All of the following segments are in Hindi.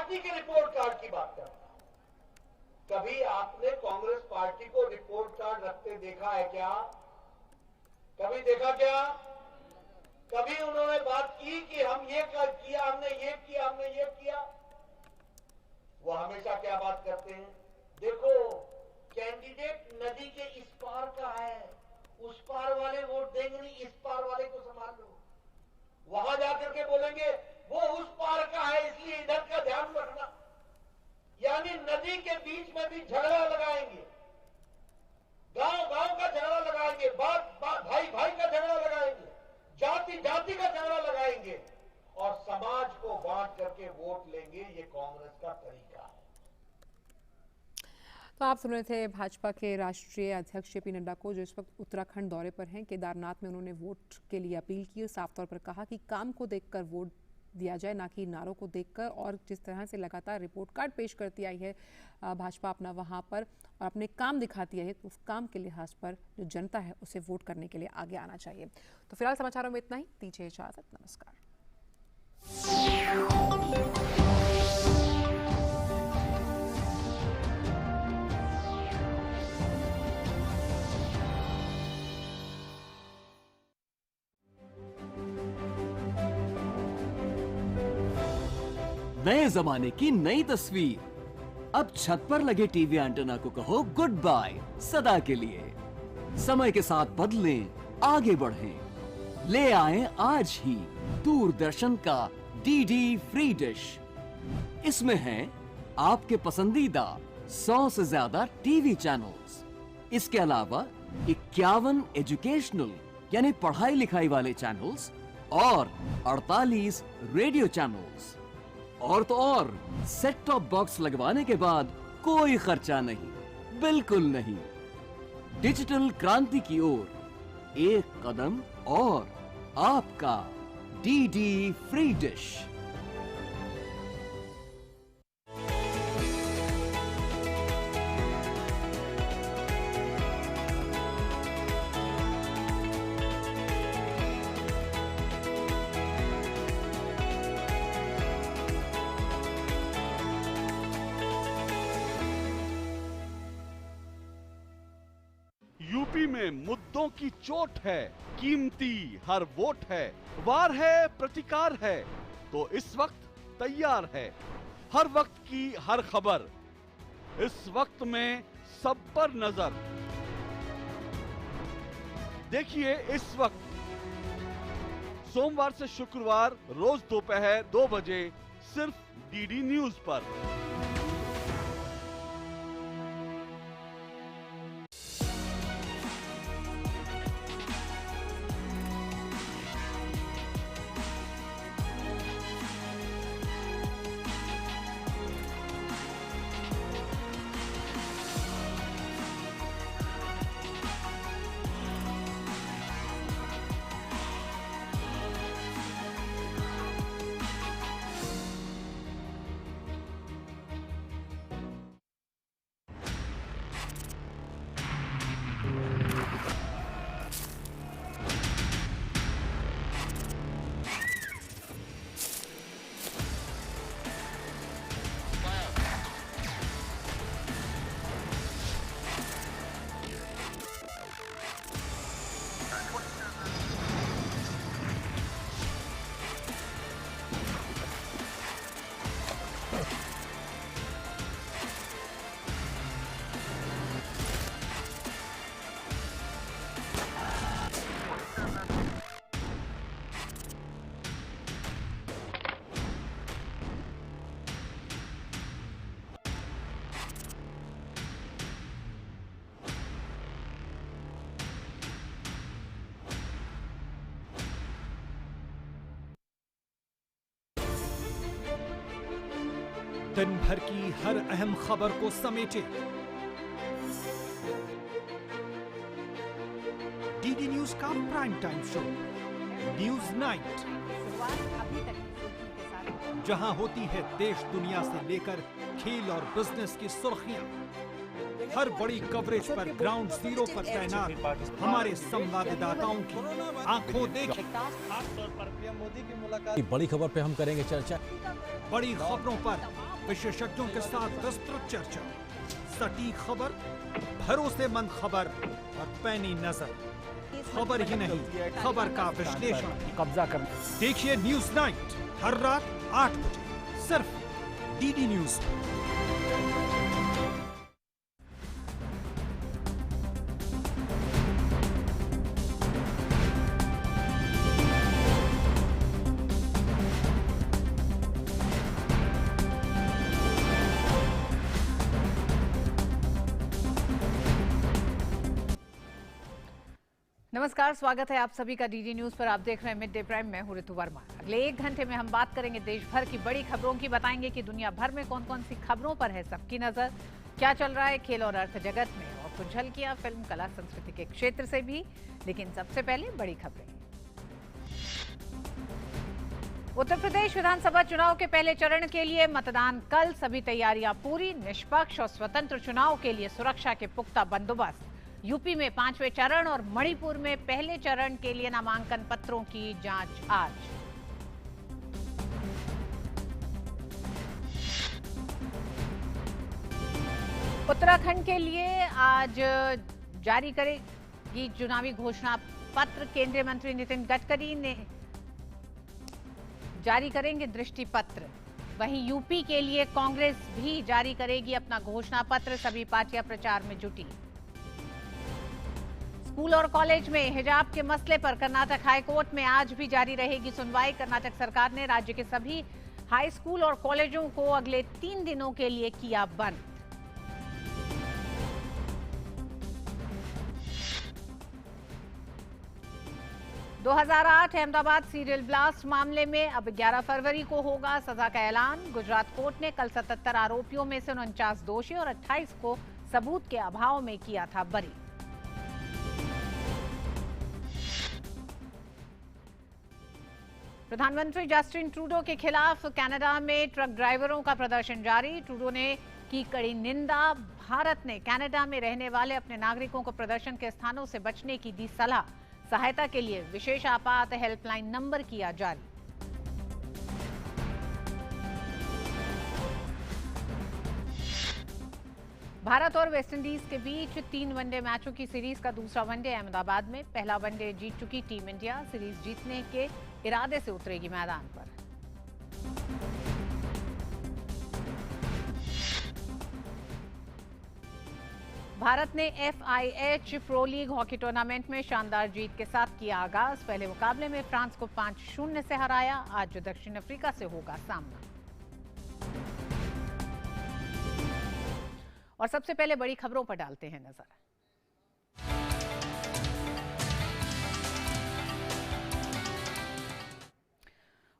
पार्टी के रिपोर्ट कार्ड की बात करता हूं। कभी आपने कांग्रेस पार्टी को रिपोर्ट कार्ड रखते देखा है क्या? कभी देखा क्या? कभी उन्होंने बात की कि हम ये किया, हमने ये किया, हमने ये किया? वो हमेशा क्या बात करते हैं? देखो, कैंडिडेट नदी के इस पार का है, उस पार वाले वोट देंगे नहीं, इस पार वाले को संभाल लो। वहां जाकर के बोलेंगे वो उस पार का है, इसलिए इधर का ध्यान रखना। यानी नदी के बीच में भी झगड़ा लगाएंगे, गांव गांव का झगड़ा लगाएंगे, भाई भाई का झगड़ा लगाएंगे, जाति जाति का झगड़ा लगाएंगे और समाज को बांट करके वोट लेंगे। ये कांग्रेस का तरीका है। तो आप सुन रहे थे भाजपा के राष्ट्रीय अध्यक्ष जेपी नड्डा को, जो इस वक्त उत्तराखंड दौरे पर हैं। केदारनाथ में उन्होंने वोट के लिए अपील की और साफ तौर पर कहा कि काम को देखकर वोट दिया जाए, ना कि नारों को देखकर। और जिस तरह से लगातार रिपोर्ट कार्ड पेश करती आई है भाजपा अपना वहां पर और अपने काम दिखाती है, तो उस काम के लिहाज पर जो जनता है उसे वोट करने के लिए आगे आना चाहिए। तो फिलहाल समाचारों में इतना ही। दीजिए इजाजत, नमस्कार। नए जमाने की नई तस्वीर। अब छत पर लगे टीवी एंटेना को कहो गुड बाय सदा के लिए। समय के साथ बदलें, आगे बढ़ें। ले आए आज ही दूरदर्शन का डीडी फ्री डिश। इसमें है आपके पसंदीदा 100 से ज्यादा टीवी चैनल्स। इसके अलावा 51 एजुकेशनल यानी पढ़ाई लिखाई वाले चैनल्स और 48 रेडियो चैनल्स। और तो और, सेट टॉप बॉक्स लगवाने के बाद कोई खर्चा नहीं, बिल्कुल नहीं। डिजिटल क्रांति की ओर एक कदम और आपका डीडी फ्री डिश। यूपी में मुद्दों की चोट है, कीमती हर वोट है, वार है, प्रतिकार है, तो इस वक्त तैयार है हर वक्त की हर खबर। इस वक्त में सब पर नजर। देखिए इस वक्त सोमवार से शुक्रवार रोज दोपहर 2 बजे सिर्फ डीडी न्यूज पर। दिन भर की हर अहम खबर को समेटे डीडी न्यूज का prime time show news night, जहां होती है देश दुनिया से लेकर खेल और बिजनेस की सुर्खियां। हर बड़ी कवरेज पर ग्राउंड जीरो पर तैनात हमारे संवाददाताओं की आंखों देखी। खासतौर पर पीएम मोदी की मुलाकात, बड़ी खबर पे हम करेंगे चर्चा। बड़ी खबरों पर विशेषज्ञों के साथ विस्तृत चर्चा, सटीक खबर, भरोसेमंद खबर और पैनी नजर। खबर ही नहीं, खबर का विश्लेषण कब्जा कर। देखिए न्यूज नाइट हर रात 8 बजे सिर्फ डीडी न्यूज पर। नमस्कार, स्वागत है आप सभी का डीडी न्यूज पर। आप देख रहे हैं मिड डे प्राइम। मैं हूं ऋतु वर्मा। अगले 1 घंटे में हम बात करेंगे देश भर की बड़ी खबरों की, बताएंगे कि दुनिया भर में कौन कौन सी खबरों पर है सबकी नजर, क्या चल रहा है खेल और अर्थ जगत में, और कुछ झलकियां फिल्म, कला, संस्कृति के क्षेत्र से भी। लेकिन सबसे पहले बड़ी खबरें। उत्तर प्रदेश विधानसभा चुनाव के पहले चरण के लिए मतदान कल, सभी तैयारियां पूरी। निष्पक्ष और स्वतंत्र चुनाव के लिए सुरक्षा के पुख्ता बंदोबस्त। यूपी में 5वें चरण और मणिपुर में पहले चरण के लिए नामांकन पत्रों की जांच आज। उत्तराखंड के लिए आज जारी करेगी चुनावी घोषणा पत्र। केंद्रीय मंत्री नितिन गडकरी ने जारी करेंगे दृष्टि पत्र। वहीं यूपी के लिए कांग्रेस भी जारी करेगी अपना घोषणा पत्र। सभी पार्टियां प्रचार में जुटी। स्कूल और कॉलेज में हिजाब के मसले पर कर्नाटक हाईकोर्ट में आज भी जारी रहेगी सुनवाई। कर्नाटक सरकार ने राज्य के सभी हाई स्कूल और कॉलेजों को अगले 3 दिनों के लिए किया बंद। – 2008 अहमदाबाद सीरियल ब्लास्ट मामले में अब 11 फरवरी को होगा सजा का ऐलान। गुजरात कोर्ट ने कल 77 आरोपियों में से 49 दोषी और 28 को सबूत के अभाव में किया था बरी। प्रधानमंत्री जस्टिन ट्रूडो के खिलाफ कनाडा में ट्रक ड्राइवरों का प्रदर्शन जारी। ट्रूडो ने की कड़ी निंदा। भारत ने कनाडा में रहने वाले अपने नागरिकों को प्रदर्शन के स्थानों से बचने की दी सलाह। सहायता के लिए विशेष आपात हेल्पलाइन नंबर किया जारी। भारत और वेस्टइंडीज के बीच 3 वनडे मैचों की सीरीज का दूसरा वनडे अहमदाबाद में। पहला वनडे जीत चुकी टीम इंडिया सीरीज जीतने के इरादे से उतरेगी मैदान पर। भारत ने FIH pro league hockey tournament में शानदार जीत के साथ किया आगाज। पहले मुकाबले में फ्रांस को 5-0 से हराया। आज दक्षिण अफ्रीका से होगा सामना। और सबसे पहले बड़ी खबरों पर डालते हैं नजर।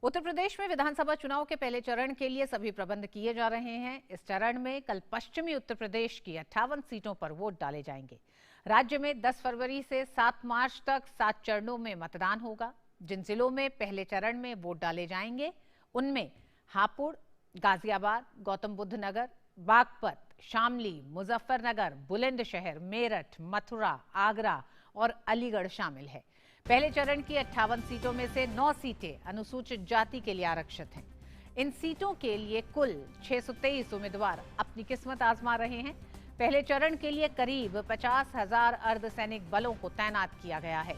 उत्तर प्रदेश में विधानसभा चुनाव के पहले चरण के लिए सभी प्रबंध किए जा रहे हैं। इस चरण में कल पश्चिमी उत्तर प्रदेश की 58 सीटों पर वोट डाले जाएंगे। राज्य में 10 फरवरी से 7 मार्च तक 7 चरणों में मतदान होगा। जिन जिलों में पहले चरण में वोट डाले जाएंगे उनमें हापुड़, गाजियाबाद, गौतम बुद्ध नगर, बागपत, शामली, मुजफ्फरनगर, बुलंदशहर, मेरठ, मथुरा, आगरा और अलीगढ़ शामिल है। पहले चरण की 58 सीटों में से 9 सीटें अनुसूचित जाति के लिए आरक्षित हैं। इन सीटों के लिए कुल 623 उम्मीदवार अपनी किस्मत आजमा रहे हैं। पहले चरण के लिए करीब 50,000 अर्धसैनिक बलों को तैनात किया गया है।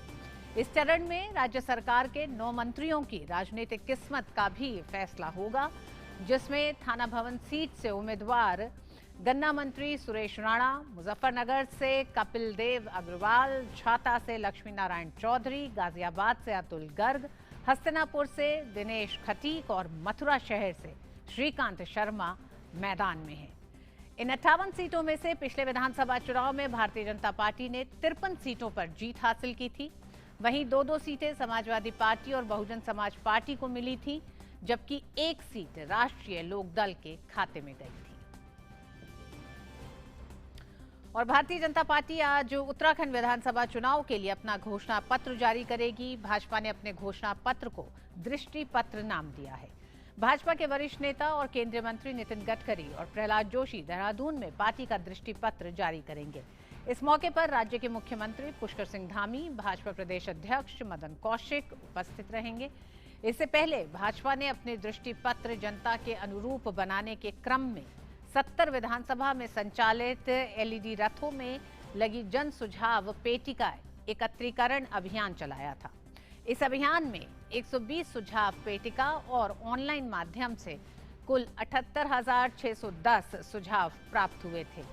इस चरण में राज्य सरकार के 9 मंत्रियों की राजनीतिक किस्मत का भी फैसला होगा, जिसमें थाना भवन सीट से उम्मीदवार गन्ना मंत्री सुरेश राणा, मुजफ्फरनगर से कपिल देव अग्रवाल, छाता से लक्ष्मी नारायण चौधरी, गाजियाबाद से अतुल गर्ग, हस्तिनापुर से दिनेश खटीक और मथुरा शहर से श्रीकांत शर्मा मैदान में हैं। इन 58 सीटों में से पिछले विधानसभा चुनाव में भारतीय जनता पार्टी ने 53 सीटों पर जीत हासिल की थी। वहीं 2-2 सीटें समाजवादी पार्टी और बहुजन समाज पार्टी को मिली थी, जबकि 1 सीट राष्ट्रीय लोकदल के खाते में गई थी। और भारतीय जनता पार्टी आज उत्तराखंड विधानसभा चुनाव के लिए अपना घोषणा पत्र जारी करेगी। भाजपा ने अपने घोषणा पत्र को दृष्टि पत्र नाम दिया है। भाजपा के वरिष्ठ नेता और केंद्रीय मंत्री नितिन गडकरी और प्रहलाद जोशी देहरादून में पार्टी का दृष्टि पत्र जारी करेंगे। इस मौके पर राज्य के मुख्यमंत्री पुष्कर सिंह धामी, भाजपा प्रदेश अध्यक्ष मदन कौशिक उपस्थित रहेंगे। इससे पहले भाजपा ने अपने दृष्टि पत्र जनता के अनुरूप बनाने के क्रम में 70 विधानसभा में संचालित LED रथों में लगी जन सुझाव पेटिका एकत्रीकरण अभियान चलाया था। इस अभियान में 120 सुझाव पेटिका और ऑनलाइन माध्यम से कुल 78,610 सुझाव प्राप्त हुए थे।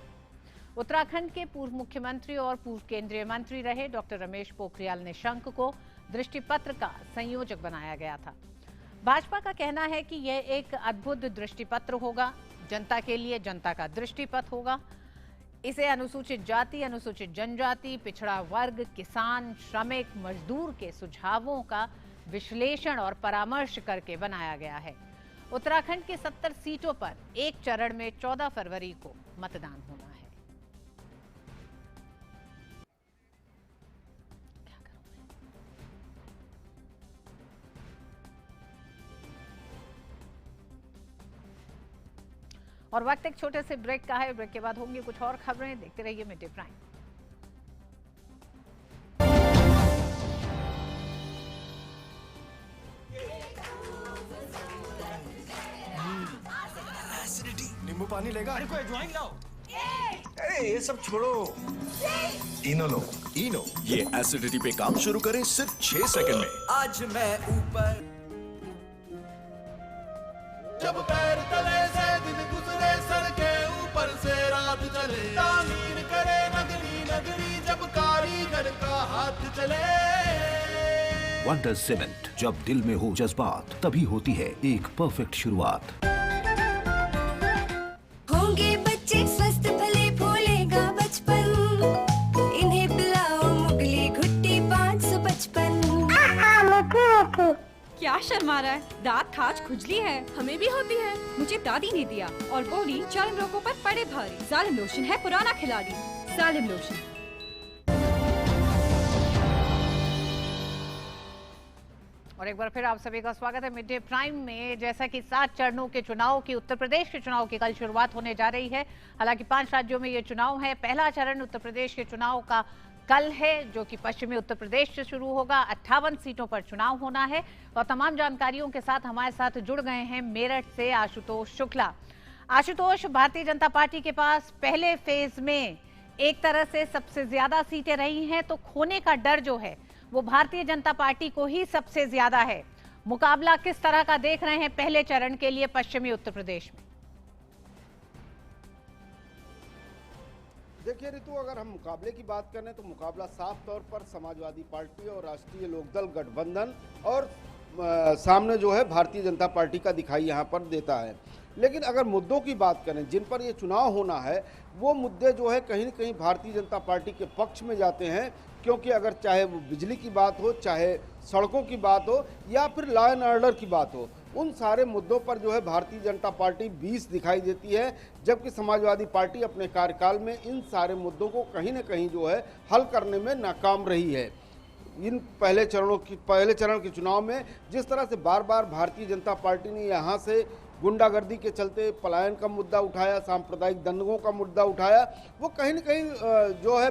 उत्तराखंड के पूर्व मुख्यमंत्री और पूर्व केंद्रीय मंत्री रहे डॉक्टर रमेश पोखरियाल निशंक को दृष्टि पत्र का संयोजक बनाया गया था। भाजपा का कहना है कि यह एक अद्भुत दृष्टि पत्र होगा, जनता के लिए जनता का दृष्टिपथ होगा। इसे अनुसूचित जाति, अनुसूचित जनजाति, पिछड़ा वर्ग, किसान, श्रमिक, मजदूर के सुझावों का विश्लेषण और परामर्श करके बनाया गया है। उत्तराखंड की 70 सीटों पर एक चरण में 14 फरवरी को मतदान होना है। और वक्त एक छोटे से ब्रेक का है। ब्रेक के बाद होंगी कुछ और खबरें। देखते रहिए मिड डे प्राइम। नींबू पानी लेगा? अरे कोई ज्वाइन लाओ। अरे ये सब छोड़ो, इनो लो। इनो ये एसिडिटी पे काम शुरू करे सिर्फ 6 सेकंड में। आज मैं ऊपर जब पैर तले से दिन गुजरे, सर के ऊपर से रात चले, तामीर करे नगरी नगरी, जब कारीगर का हाथ चले। वंडर सीमेंट, जब दिल में हो जज्बात तभी होती है एक परफेक्ट शुरुआत। होंगे बच्चे स्वस्थ भले, भूलेगा बचपन, इन्हें पिलाओ मुगली घुट्टी 555। क्या शर्मा रहा है? दांत खाज खुजली है, हमें भी होती है। मुझे दादी ने दिया और बोली चर्म रोगों पर पड़े भारी। जालिम लोशन है पुराना खिलाड़ी, जालिम लोशन। और एक बार फिर आप सभी का स्वागत है मिड डे प्राइम में। जैसा कि 7 चरणों के चुनाव की, उत्तर प्रदेश के चुनाव की कल शुरुआत होने जा रही है। हालांकि 5 राज्यों में ये चुनाव है। पहला चरण उत्तर प्रदेश के चुनाव का कल है, जो कि पश्चिमी उत्तर प्रदेश से शुरू होगा। 58 सीटों पर चुनाव होना है और तमाम जानकारियों के साथ हमारे साथ जुड़ गए हैं मेरठ से आशुतोष शुक्ला। आशुतोष, भारतीय जनता पार्टी के पास पहले फेज में एक तरह से सबसे ज्यादा सीटें रही हैं, तो खोने का डर जो है वो भारतीय जनता पार्टी को ही सबसे ज्यादा है। मुकाबला किस तरह का देख रहे हैं पहले चरण के लिए पश्चिमी उत्तर प्रदेश में? देखिए ऋतु, अगर हम मुकाबले की बात करें तो मुकाबला साफ तौर पर समाजवादी पार्टी और राष्ट्रीय लोकदल गठबंधन और सामने जो है भारतीय जनता पार्टी का दिखाई यहाँ पर देता है। लेकिन अगर मुद्दों की बात करें जिन पर ये चुनाव होना है, वो मुद्दे जो है कहीं न कहीं भारतीय जनता पार्टी के पक्ष में जाते हैं, क्योंकि अगर चाहे वो बिजली की बात हो, चाहे सड़कों की बात हो या फिर लॉ एंड ऑर्डर की बात हो, उन सारे मुद्दों पर जो है भारतीय जनता पार्टी 20 दिखाई देती है, जबकि समाजवादी पार्टी अपने कार्यकाल में इन सारे मुद्दों को कहीं न कहीं जो है हल करने में नाकाम रही है। इन पहले चरण के चुनाव में जिस तरह से बार बार भारतीय जनता पार्टी ने यहाँ से गुंडागर्दी के चलते पलायन का मुद्दा उठाया, सांप्रदायिक दंगों का मुद्दा उठाया, वो कहीं न कहीं जो है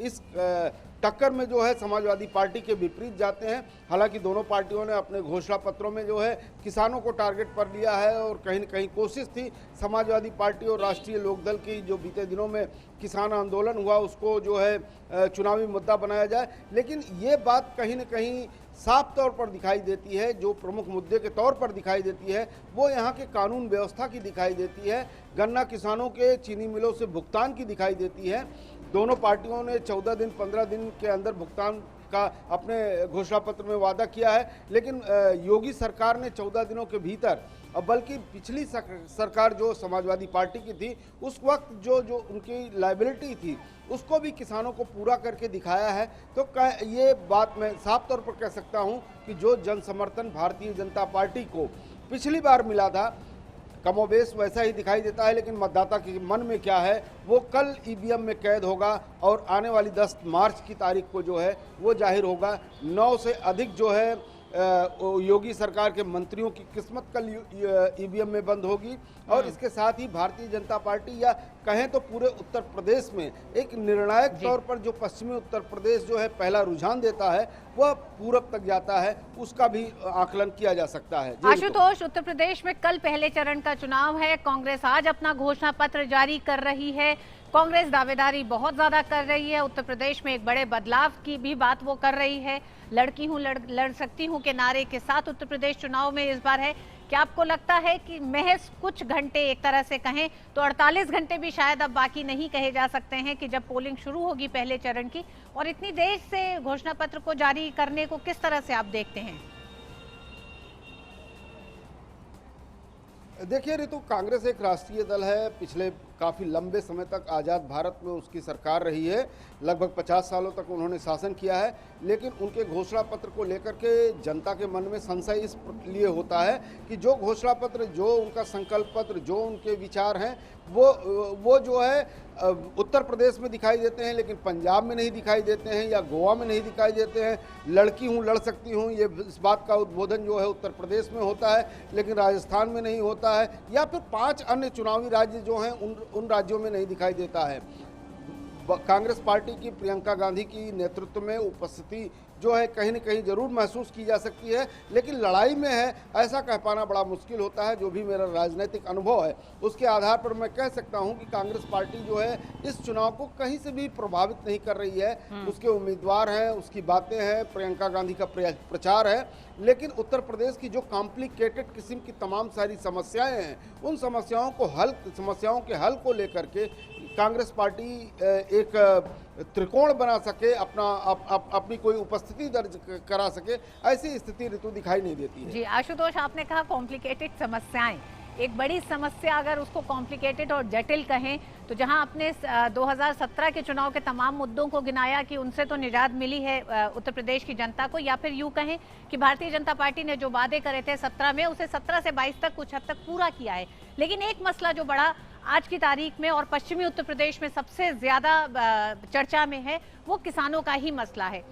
इस टक्कर में जो है समाजवादी पार्टी के विपरीत जाते हैं। हालांकि दोनों पार्टियों ने अपने घोषणा पत्रों में जो है किसानों को टारगेट पर लिया है और कहीं न कहीं कोशिश थी समाजवादी पार्टी और राष्ट्रीय लोकदल की, जो बीते दिनों में किसान आंदोलन हुआ उसको जो है चुनावी मुद्दा बनाया जाए। लेकिन ये बात कहीं न कहीं साफ तौर पर दिखाई देती है, जो प्रमुख मुद्दे के तौर पर दिखाई देती है वो यहाँ के कानून व्यवस्था की दिखाई देती है, गन्ना किसानों के चीनी मिलों से भुगतान की दिखाई देती है। दोनों पार्टियों ने 14 दिन 15 दिन के अंदर भुगतान का अपने घोषणा पत्र में वादा किया है, लेकिन योगी सरकार ने 14 दिनों के भीतर, बल्कि पिछली सरकार जो समाजवादी पार्टी की थी उस वक्त जो उनकी लायबिलिटी थी उसको भी किसानों को पूरा करके दिखाया है। तो ये बात मैं साफ तौर पर कह सकता हूं कि जो जन समर्थन भारतीय जनता पार्टी को पिछली बार मिला था कमोबेश वैसा ही दिखाई देता है, लेकिन मतदाता के मन में क्या है वो कल ईवीएम में कैद होगा और आने वाली 10 मार्च की तारीख को जो है वो जाहिर होगा। 9 से अधिक जो है योगी सरकार के मंत्रियों की किस्मत कल ईवीएम में बंद होगी और इसके साथ ही भारतीय जनता पार्टी या कहें तो पूरे उत्तर प्रदेश में एक निर्णायक तौर पर जो पश्चिमी उत्तर प्रदेश जो है पहला रुझान देता है वह पूरब तक जाता है, उसका भी आकलन किया जा सकता है। आशुतोष, उत्तर प्रदेश में कल पहले चरण का चुनाव है। कांग्रेस आज अपना घोषणा पत्र जारी कर रही है। कांग्रेस दावेदारी बहुत ज्यादा कर रही है। उत्तर प्रदेश में एक बड़े बदलाव की भी बात वो कर रही है। लड़की हूं लड़ सकती हूं के नारे के साथ उत्तर प्रदेश चुनाव में इस बार है। क्या आपको लगता है कि महज कुछ घंटे, एक तरह से कहें तो 48 घंटे भी शायद अब बाकी नहीं कहे जा सकते हैं कि जब पोलिंग शुरू होगी पहले चरण की, और इतनी देर से घोषणा पत्र को जारी करने को किस तरह से आप देखते हैं? देखिए ऋतु, कांग्रेस एक राष्ट्रीय दल है। पिछले काफ़ी लंबे समय तक आज़ाद भारत में उसकी सरकार रही है। लगभग 50 सालों तक उन्होंने शासन किया है, लेकिन उनके घोषणा पत्र को लेकर के जनता के मन में संशय इस लिए होता है कि जो घोषणा पत्र, जो उनका संकल्प पत्र, जो उनके विचार हैं वो जो है उत्तर प्रदेश में दिखाई देते हैं लेकिन पंजाब में नहीं दिखाई देते हैं या गोवा में नहीं दिखाई देते हैं। लड़की हूँ लड़ सकती हूँ, ये इस बात का उद्बोधन जो है उत्तर प्रदेश में होता है लेकिन राजस्थान में नहीं होता है, या फिर 5 अन्य चुनावी राज्य जो हैं उन राज्यों में नहीं दिखाई देता है। कांग्रेस पार्टी की प्रियंका गांधी की नेतृत्व में उपस्थिति जो है कहीं न कहीं जरूर महसूस की जा सकती है, लेकिन लड़ाई में है ऐसा कह पाना बड़ा मुश्किल होता है। जो भी मेरा राजनीतिक अनुभव है उसके आधार पर मैं कह सकता हूं कि कांग्रेस पार्टी जो है इस चुनाव को कहीं से भी प्रभावित नहीं कर रही है। उसके उम्मीदवार हैं, उसकी बातें हैं, प्रियंका गांधी का प्रचार है, लेकिन उत्तर प्रदेश की जो कॉम्प्लिकेटेड किस्म की तमाम सारी समस्याएं हैं उन समस्याओं के हल को लेकर के कांग्रेस पार्टी एक त्रिकोण बना सके, अपनी कोई उपस्थिति दर्ज करा सके, ऐसी स्थिति ऋतु दिखाई नहीं देती है। जी आशुतोष, आपने कहा कॉम्प्लिकेटेड समस्याएं। एक बड़ी समस्या अगर उसको कॉम्प्लिकेटेड और जटिल कहें तो जहां आपने 2017 के चुनाव के तमाम मुद्दों को गिनाया कि उनसे तो निजात मिली है उत्तर प्रदेश की जनता को, या फिर यूं कहें कि भारतीय जनता पार्टी ने जो वादे करे थे 17 में उसे 17 से 22 तक कुछ हद तक पूरा किया है। लेकिन एक मसला जो बड़ा आज की तारीख में और पश्चिमी उत्तर प्रदेश में सबसे ज्यादा चर्चा में है वो किसानों का ही मसला है।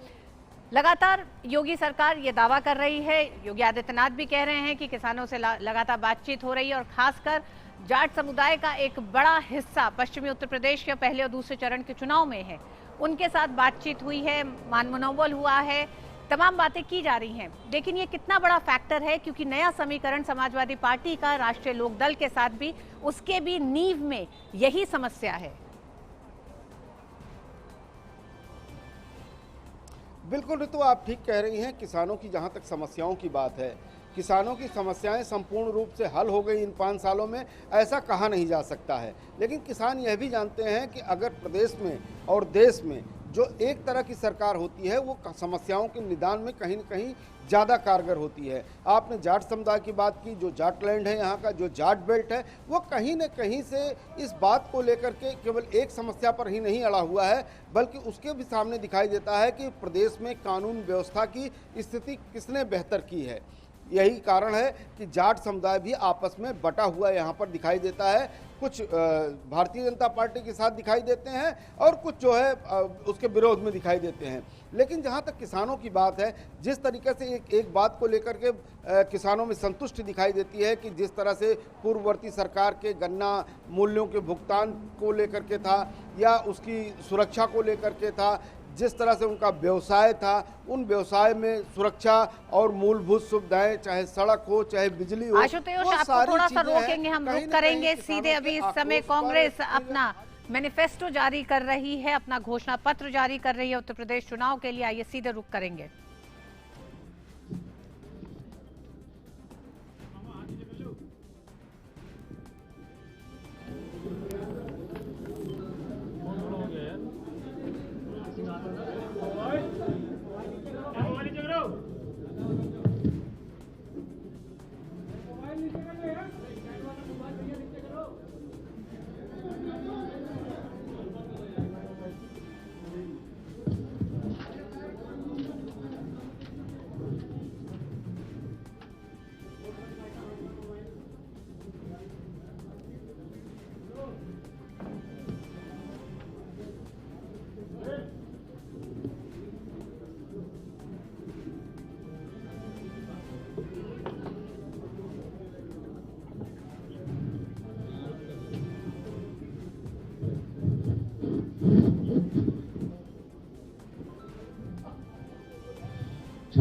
लगातार योगी सरकार ये दावा कर रही है, योगी आदित्यनाथ भी कह रहे हैं कि किसानों से लगातार बातचीत हो रही है और खासकर जाट समुदाय का एक बड़ा हिस्सा पश्चिमी उत्तर प्रदेश के पहले और दूसरे चरण के चुनाव में है, उनके साथ बातचीत हुई है, मान मनोबल हुआ है, तमाम बातें की जा रही हैं। लेकिन ये कितना बड़ा फैक्टर है, क्योंकि नया समीकरण समाजवादी पार्टी का राष्ट्रीय लोकदल के साथ भी, उसके भी नींव में यही समस्या है। बिल्कुल ऋतु, आप ठीक कह रही हैं। किसानों की जहां तक समस्याओं की बात है, किसानों की समस्याएं संपूर्ण रूप से हल हो गई इन 5 सालों में, ऐसा कहा नहीं जा सकता है। लेकिन किसान यह भी जानते हैं कि अगर प्रदेश में और देश में जो एक तरह की सरकार होती है वो समस्याओं के निदान में कहीं न कहीं ज़्यादा कारगर होती है। आपने जाट समुदाय की बात की, जो जाट लैंड है यहाँ का, जो जाट बेल्ट है, वो कहीं न कहीं से इस बात को लेकर के केवल एक समस्या पर ही नहीं अड़ा हुआ है, बल्कि उसके भी सामने दिखाई देता है कि प्रदेश में कानून व्यवस्था की स्थिति किसने बेहतर की है। यही कारण है कि जाट समुदाय भी आपस में बटा हुआ यहाँ पर दिखाई देता है। कुछ भारतीय जनता पार्टी के साथ दिखाई देते हैं और कुछ जो है उसके विरोध में दिखाई देते हैं। लेकिन जहाँ तक किसानों की बात है, जिस तरीके से एक बात को लेकर के किसानों में संतुष्टि दिखाई देती है कि जिस तरह से पूर्ववर्ती सरकार के गन्ना मूल्यों के भुगतान को लेकर के था या उसकी सुरक्षा को लेकर के था, जिस तरह से उनका व्यवसाय था, उन व्यवसाय में सुरक्षा और मूलभूत सुविधाएं, चाहे सड़क हो चाहे बिजली हो, आशुतोष आपको थोड़ा सा रोकेंगे, हम रुक करेंगे सीधे। अभी इस समय कांग्रेस अपना मैनिफेस्टो जारी कर रही है, अपना घोषणा पत्र जारी कर रही है उत्तर प्रदेश चुनाव के लिए। आइए सीधे रुक करेंगे।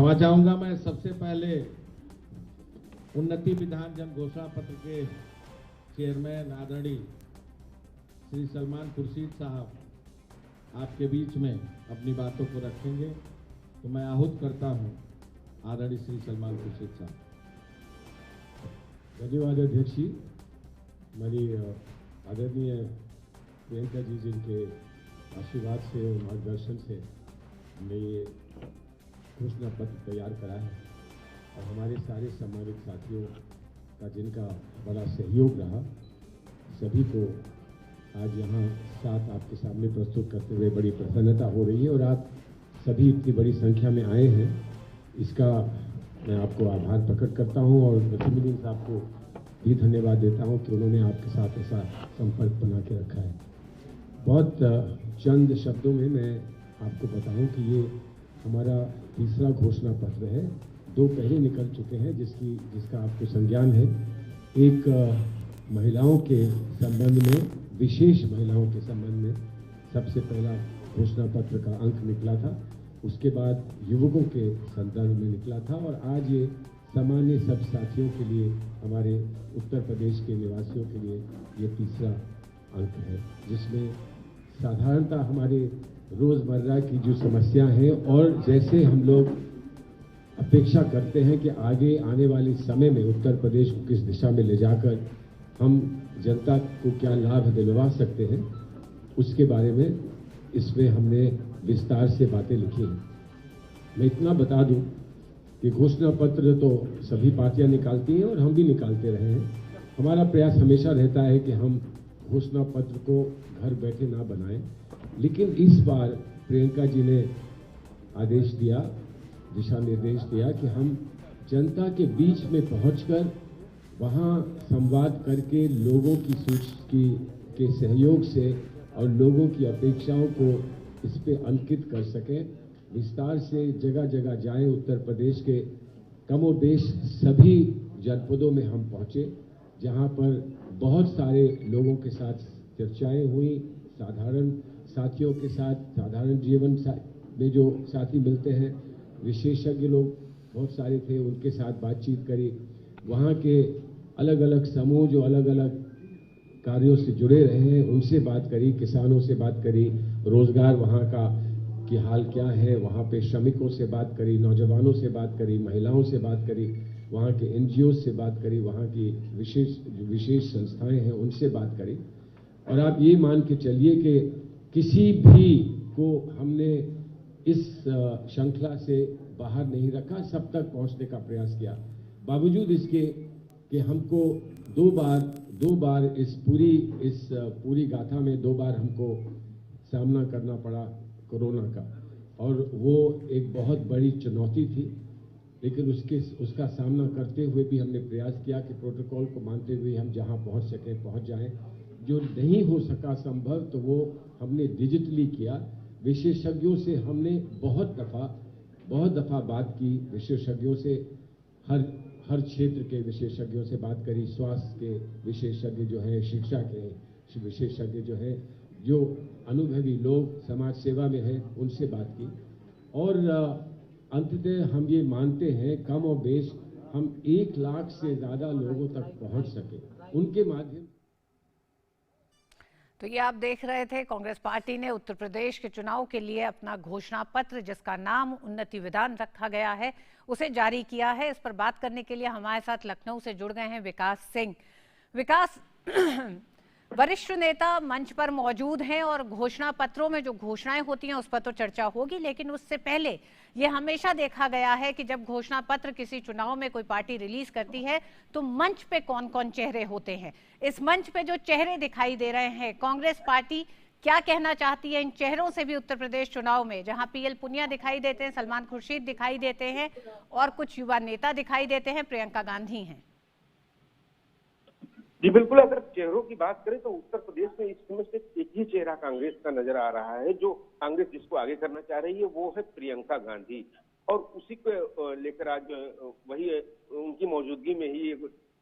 क्षमा चाहूंगा। मैं सबसे पहले उन्नति विधान जन घोषणा पत्र के चेयरमैन आदरणीय श्री सलमान खुर्शीद साहब आपके बीच में अपनी बातों को रखेंगे, तो मैं आहूत करता हूं आदरणीय श्री सलमान खुर्शीद साहब। धन्यवाद अध्यक्ष जी। हमारी आदरणीय प्रियंका जी जिनके आशीर्वाद से और मार्गदर्शन से हमने ये घोषणा पत्र तैयार करा है और हमारे सारे सम्मानित साथियों का जिनका बड़ा सहयोग रहा, सभी को आज यहाँ साथ आपके सामने प्रस्तुत करते हुए बड़ी प्रसन्नता हो रही है और आप सभी इतनी बड़ी संख्या में आए हैं, इसका मैं आपको आभार प्रकट करता हूँ और नसीमुद्दीन साहब को भी धन्यवाद देता हूँ कि उन्होंने आपके साथ ऐसा संपर्क बना के रखा है। बहुत चंद शब्दों में मैं आपको बताऊं कि ये हमारा तीसरा घोषणा पत्र है। 2 पहले निकल चुके हैं जिसका आपको संज्ञान है। एक महिलाओं के संबंध में, विशेष महिलाओं के संबंध में सबसे पहला घोषणा पत्र का अंक निकला था, उसके बाद युवकों के संदर्भ में निकला था और आज ये सामान्य सब साथियों के लिए, हमारे उत्तर प्रदेश के निवासियों के लिए ये तीसरा अंक है, जिसमें साधारणतः हमारे रोज़मर्रा की जो समस्या है और जैसे हम लोग अपेक्षा करते हैं कि आगे आने वाले समय में उत्तर प्रदेश को किस दिशा में ले जाकर हम जनता को क्या लाभ दिलवा सकते हैं, उसके बारे में इसमें हमने विस्तार से बातें लिखी हैं। मैं इतना बता दूं कि घोषणा पत्र तो सभी पार्टियां निकालती हैं और हम भी निकालते रहे हैं। हमारा प्रयास हमेशा रहता है कि हम घोषणा पत्र को घर बैठे ना बनाएं, लेकिन इस बार प्रियंका जी ने आदेश दिया, दिशा निर्देश दिया कि हम जनता के बीच में पहुंचकर वहां संवाद करके लोगों की के सहयोग से और लोगों की अपेक्षाओं को इस पे अंकित कर सकें, विस्तार से जगह जगह जाएं। उत्तर प्रदेश के कमोबेश सभी जनपदों में हम पहुंचे, जहां पर बहुत सारे लोगों के साथ चर्चाएं हुई, साधारण साथियों के साथ, साधारण जीवन में जो साथी मिलते हैं, विशेषज्ञ लोग बहुत सारे थे, उनके साथ बातचीत करी। वहाँ के अलग अलग समूह जो अलग अलग कार्यों से जुड़े रहे हैं उनसे बात करी, किसानों से बात करी, रोजगार वहाँ का की हाल क्या है, वहाँ पे श्रमिकों से बात करी, नौजवानों से बात करी, महिलाओं से बात करी, वहाँ के NGO से बात करी, वहाँ की विशेष संस्थाएं हैं उनसे बात करी। और आप ये मान के चलिए कि किसी भी को हमने इस श्रृंखला से बाहर नहीं रखा, सब तक पहुंचने का प्रयास किया। बावजूद इसके कि हमको दो बार इस पूरी गाथा में 2 बार हमको सामना करना पड़ा कोरोना का, और वो एक बहुत बड़ी चुनौती थी, लेकिन उसका सामना करते हुए भी हमने प्रयास किया कि प्रोटोकॉल को मानते हुए हम जहां पहुंच सकें पहुंच जाएं। जो नहीं हो सका संभव तो वो हमने डिजिटली किया। विशेषज्ञों से हमने बहुत दफ़ा बात की, विशेषज्ञों से हर क्षेत्र के विशेषज्ञों से बात करी, स्वास्थ्य के विशेषज्ञ जो हैं, शिक्षा के विशेषज्ञ जो हैं, जो अनुभवी लोग समाज सेवा में हैं, उनसे बात की। और अंततः हम ये मानते हैं कम और बेश हम 1 लाख से ज़्यादा लोगों तक पहुंच सके उनके माध्यम। तो ये आप देख रहे थे, कांग्रेस पार्टी ने उत्तर प्रदेश के चुनाव के लिए अपना घोषणा पत्र, जिसका नाम उन्नति विधान रखा गया है, उसे जारी किया है। इस पर बात करने के लिए हमारे साथ लखनऊ से जुड़ गए हैं विकास सिंह। विकास, वरिष्ठ नेता मंच पर मौजूद हैं और घोषणा पत्रों में जो घोषणाएं होती हैं उस पर तो चर्चा होगी, लेकिन उससे पहले ये हमेशा देखा गया है कि जब घोषणा पत्र किसी चुनाव में कोई पार्टी रिलीज करती है तो मंच पे कौन कौन चेहरे होते हैं। इस मंच पे जो चेहरे दिखाई दे रहे हैं, कांग्रेस पार्टी क्या कहना चाहती है इन चेहरों से भी उत्तर प्रदेश चुनाव में, जहां PL पुनिया दिखाई देते हैं, सलमान खुर्शीद दिखाई देते हैं और कुछ युवा नेता दिखाई देते हैं, प्रियंका गांधी हैं। जी बिल्कुल, अगर चेहरों की बात करें तो उत्तर प्रदेश में इस समय से एक ही चेहरा कांग्रेस का नजर आ रहा है। जो कांग्रेस जिसको आगे करना चाह रही है वो है प्रियंका गांधी, और उसी को लेकर आज वही उनकी मौजूदगी में ही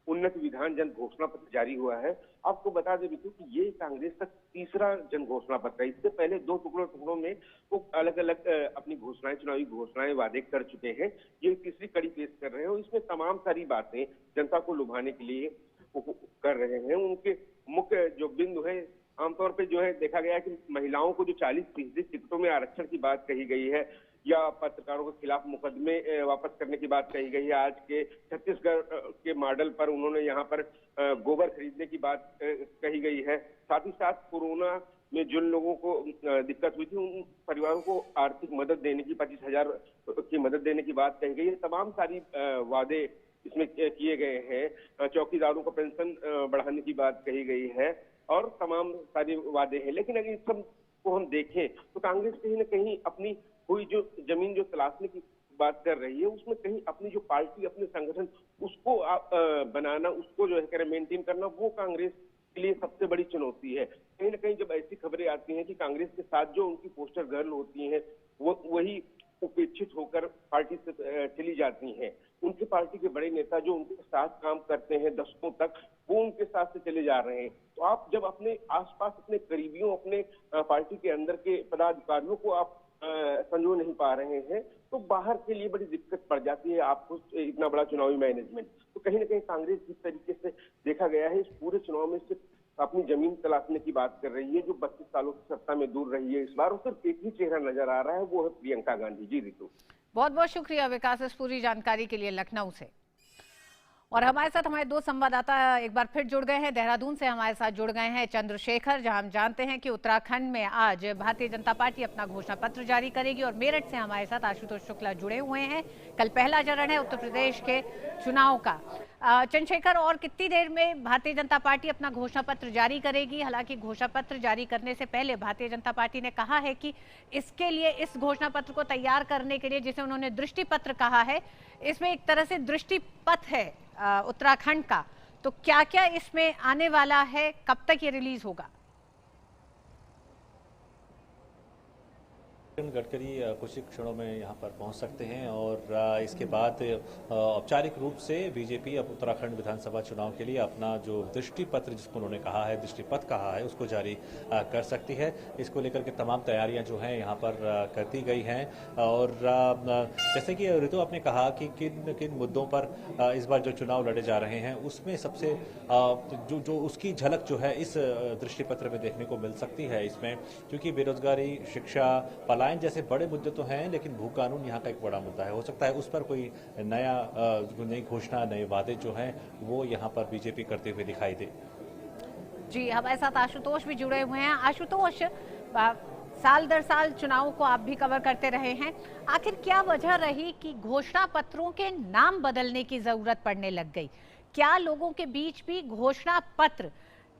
उन्नत विधान जन घोषणा पत्र जारी हुआ है। आपको बता दें ऋतु कि ये कांग्रेस का तीसरा जन घोषणा पत्र है। इससे पहले 2 टुकड़ों में वो अलग अलग अपनी घोषणाएं, चुनावी घोषणाएं, वादे कर चुके हैं। ये तीसरी कड़ी पेश कर रहे हैं और इसमें तमाम सारी बातें जनता को लुभाने के लिए कर रहे हैं। उनके मुख्य जो बिंदु है, आमतौर पे जो है देखा गया कि महिलाओं को जो 40% टिकटों में आरक्षण की बात कही गई है, या पत्रकारों के खिलाफ मुकदमे वापस करने की बात कही गई है। आज के छत्तीसगढ़ के मॉडल पर उन्होंने यहाँ पर गोबर खरीदने की बात कही गई है। साथ ही साथ कोरोना में जिन लोगों को दिक्कत हुई थी, उन परिवारों को आर्थिक मदद देने की 25,000 की मदद देने की बात कही गई है। तमाम सारी वादे इसमें किए गए हैं। चौकीदारों को पेंशन बढ़ाने की बात कही गई है और तमाम सारे वादे हैं। लेकिन अगर इस सब को हम देखें तो कांग्रेस कहीं ना कहीं अपनी हुई जो जमीन जो तलाशने की बात कर रही है, उसमें कहीं अपनी जो पार्टी, अपने संगठन, उसको बनाना, उसको जो है मेंटेन करना, वो कांग्रेस के लिए सबसे बड़ी चुनौती है। कहीं ना कहीं जब ऐसी खबरें आती हैं कि कांग्रेस के साथ जो उनकी पोस्टर गर्ल होती हैं, वो वही उपेक्षित होकर पार्टी से चली जाती हैं। उनकी पार्टी के बड़े नेता जो उनके साथ काम करते हैं दशकों तक, वो उनके साथ से चले जा रहे हैं। तो आप जब अपने आसपास अपने करीबियों, अपने पार्टी के अंदर के पदाधिकारियों को आप संजो नहीं पा रहे हैं, तो बाहर के लिए बड़ी दिक्कत पड़ जाती है आपको इतना बड़ा चुनावी मैनेजमेंट। तो कहीं ना कहीं कांग्रेस जिस तरीके से देखा गया है, इस पूरे चुनाव में सिर्फ अपनी जमीन तलाशने की बात कर रही है, जो 32 सालों की सत्ता में दूर रही है इस बार, और सिर्फ एक ही चेहरा नजर आ रहा है, वो है प्रियंका गांधी जी। ऋतु, बहुत बहुत शुक्रिया विकास इस पूरी जानकारी के लिए लखनऊ से। और हमारे साथ हमारे 2 संवाददाता एक बार फिर जुड़ गए हैं। देहरादून से हमारे साथ जुड़ गए हैं चंद्रशेखर, जहां हम जानते हैं कि उत्तराखंड में आज भारतीय जनता पार्टी अपना घोषणा पत्र जारी करेगी, और मेरठ से हमारे साथ आशुतोष शुक्ला जुड़े हुए हैं। कल पहला चरण है उत्तर प्रदेश के चुनाव का। चंद्रशेखर, और कितनी देर में भारतीय जनता पार्टी अपना घोषणा पत्र जारी करेगी? हालांकि घोषणा पत्र जारी करने से पहले भारतीय जनता पार्टी ने कहा है कि इसके लिए, इस घोषणा पत्र को तैयार करने के लिए, जिसे उन्होंने दृष्टि पत्र कहा है, इसमें एक तरह से दृष्टि पथ है उत्तराखंड का। तो क्या क्या इसमें आने वाला है, कब तक ये रिलीज होगा? गडकरी कुछ ही क्षणों में यहाँ पर पहुँच सकते हैं और इसके बाद औपचारिक रूप से बीजेपी अब उत्तराखंड विधानसभा चुनाव के लिए अपना जो दृष्टि पत्र, जिसको उन्होंने कहा है, दृष्टि पथ कहा है, उसको जारी कर सकती है। इसको लेकर के तमाम तैयारियां जो हैं यहाँ पर कर दी गई हैं। और जैसे कि ऋतु आपने कहा कि किन किन मुद्दों पर इस बार जो चुनाव लड़े जा रहे हैं, उसमें सबसे जो उसकी झलक जो है इस दृष्टि पत्र में देखने को मिल सकती है। इसमें क्योंकि बेरोजगारी, शिक्षा, पलायन जैसे बड़े मुद्दे तो हैं, लेकिन भू कानून यहाँ का एक बड़ा मुद्दा है। हो सकता है उस पर कोई नई घोषणा, नए वादे जो हैं वो यहाँ पर बीजेपी करते हुए दिखाई दे। जी, हमारे साथ आशुतोष भी जुड़े हुए हैं। आशुतोष, साल दर साल चुनाव को आप भी कवर करते रहे हैं, आखिर क्या वजह रही कि घोषणा पत्रों के नाम बदलने की जरूरत पड़ने लग गई? क्या लोगों के बीच भी घोषणा पत्र,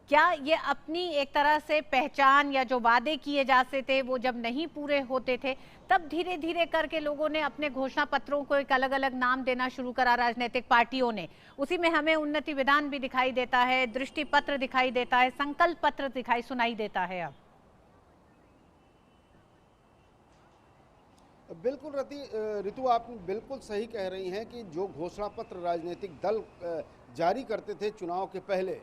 क्या ये अपनी एक तरह से पहचान, या जो वादे किए जाते थे वो जब नहीं पूरे होते थे, तब धीरे धीरे करके लोगों ने अपने घोषणा पत्रों को एक अलग अलग नाम देना शुरू करा, राजनीतिक पार्टियों ने? उसी में हमें उन्नति विधान भी दिखाई देता है, दृष्टि पत्र दिखाई देता है, संकल्प पत्र सुनाई देता है। अब बिल्कुल ऋतु, आप बिल्कुल सही कह रही हैं कि जो घोषणा पत्र राजनीतिक दल जारी करते थे चुनाव के पहले,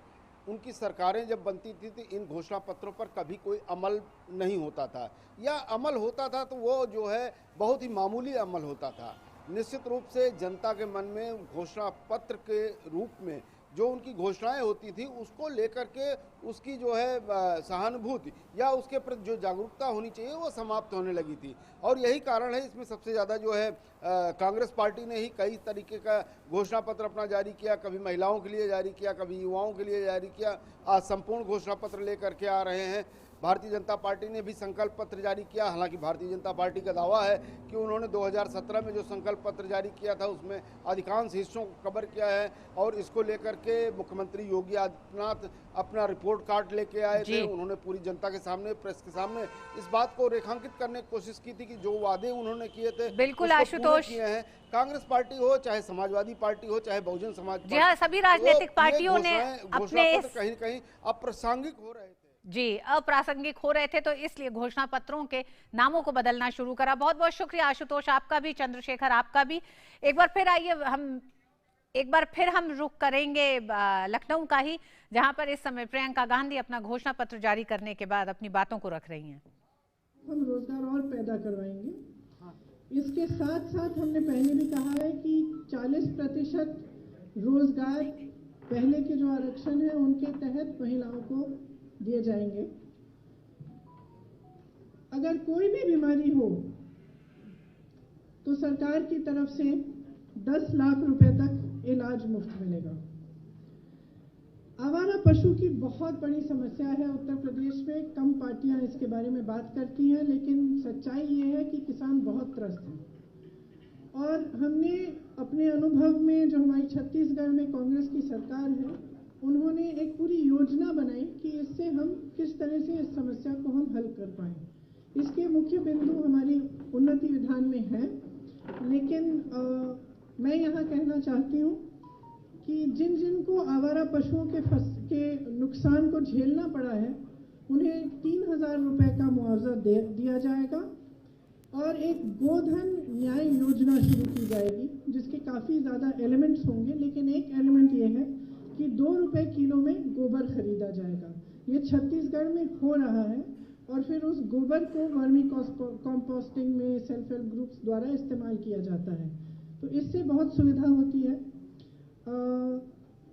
उनकी सरकारें जब बनती थी तो इन घोषणा पत्रों पर कभी कोई अमल नहीं होता था, या अमल होता था तो वो जो है बहुत ही मामूली अमल होता था। निश्चित रूप से जनता के मन में घोषणा पत्र के रूप में जो उनकी घोषणाएं होती थी, उसको लेकर के उसकी जो है सहानुभूति या उसके प्रति जो जागरूकता होनी चाहिए वो समाप्त होने लगी थी। और यही कारण है, इसमें सबसे ज़्यादा जो है कांग्रेस पार्टी ने ही कई तरीके का घोषणा पत्र अपना जारी किया। कभी महिलाओं के लिए जारी किया, कभी युवाओं के लिए जारी किया। आज संपूर्ण घोषणा पत्र लेकर के आ रहे हैं। भारतीय जनता पार्टी ने भी संकल्प पत्र जारी किया। हालांकि भारतीय जनता पार्टी का दावा है कि उन्होंने 2017 में जो संकल्प पत्र जारी किया था उसमें अधिकांश हिस्सों को कवर किया है, और इसको लेकर के मुख्यमंत्री योगी आदित्यनाथ अपना रिपोर्ट कार्ड लेके आए थे। उन्होंने पूरी जनता के सामने, प्रेस के सामने इस बात को रेखांकित करने की कोशिश की थी कि जो वादे उन्होंने किए थे बिल्कुल आशुतोष किए हैं। कांग्रेस पार्टी हो, चाहे समाजवादी पार्टी हो, चाहे बहुजन समाज पार्टी, हाँ, सभी राजनीतिक पार्टियों ने अपने कहीं कहीं अप्रासंगिक हो रहे थे। जी, अप्रासंगिक हो रहे थे, तो इसलिए घोषणा पत्रों के नामों को बदलना शुरू करा। बहुत बहुत शुक्रिया आशुतोष आपका भी, चंद्रशेखर आपका भी। एक बार फिर आइए हम एक बार फिर हम रुख करेंगे लखनऊ का ही, जहां पर इस समय प्रियंका गांधी अपना घोषणा पत्र जारी करने के बाद अपनी बातों को रख रही हैं। हम रोजगार और पैदा करवाएंगे। इसके साथ साथ हमने पहले भी कहा है कि 40% रोजगार पहले के जो आरक्षण है उनके तहत महिलाओं को दिए जाएंगे। अगर कोई भी बीमारी हो तो सरकार की तरफ से 10 लाख रुपए तक इलाज मुफ्त मिलेगा। आवारा पशु की बहुत बड़ी समस्या है उत्तर प्रदेश में। कम पार्टियां इसके बारे में बात करती हैं, लेकिन सच्चाई ये है कि किसान बहुत त्रस्त हैं। और हमने अपने अनुभव में, जो हमारी छत्तीसगढ़ में कांग्रेस की सरकार है, उन्होंने एक पूरी योजना बनाई कि इससे हम किस तरह से इस समस्या को हम हल कर पाएँ। इसके मुख्य बिंदु हमारी उन्नति विधान में हैं, लेकिन मैं यहाँ कहना चाहती हूँ कि जिन जिन को आवारा पशुओं के नुकसान को झेलना पड़ा है, उन्हें 3,000 रुपए का मुआवजा दिया जाएगा और एक गोधन न्याय योजना शुरू की जाएगी, जिसके काफ़ी ज़्यादा एलिमेंट्स होंगे, लेकिन एक एलिमेंट ये है कि 2 रुपए किलो में गोबर खरीदा जाएगा। ये छत्तीसगढ़ में हो रहा है और फिर उस गोबर को वर्मी कंपोस्टिंग में सेल्फ हेल्प ग्रुप्स द्वारा इस्तेमाल किया जाता है, तो इससे बहुत सुविधा होती है।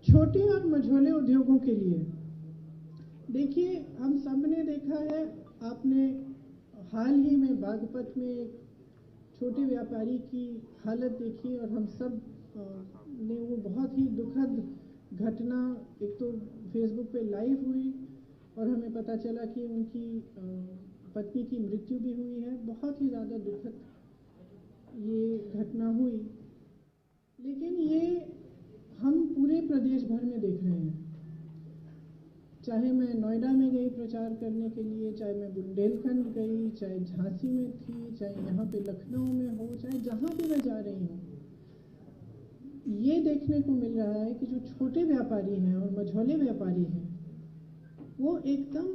छोटे और मझोले उद्योगों के लिए देखिए, हम सब ने देखा है, आपने हाल ही में बागपत में एक छोटे व्यापारी की हालत देखी और हम सब ने वो बहुत ही दुखद घटना एक तो फेसबुक पे लाइव हुई और हमें पता चला कि उनकी पत्नी की मृत्यु भी हुई है। बहुत ही ज़्यादा दुखद ये घटना हुई, लेकिन ये हम पूरे प्रदेश भर में देख रहे हैं। चाहे मैं नोएडा में गई प्रचार करने के लिए, चाहे मैं बुंदेलखंड गई, चाहे झांसी में थी, चाहे यहाँ पे लखनऊ में हो, चाहे जहाँ भी मैं जा रही हूँ, ये देखने को मिल रहा है कि जो छोटे व्यापारी हैं और मझोले व्यापारी हैं, वो एकदम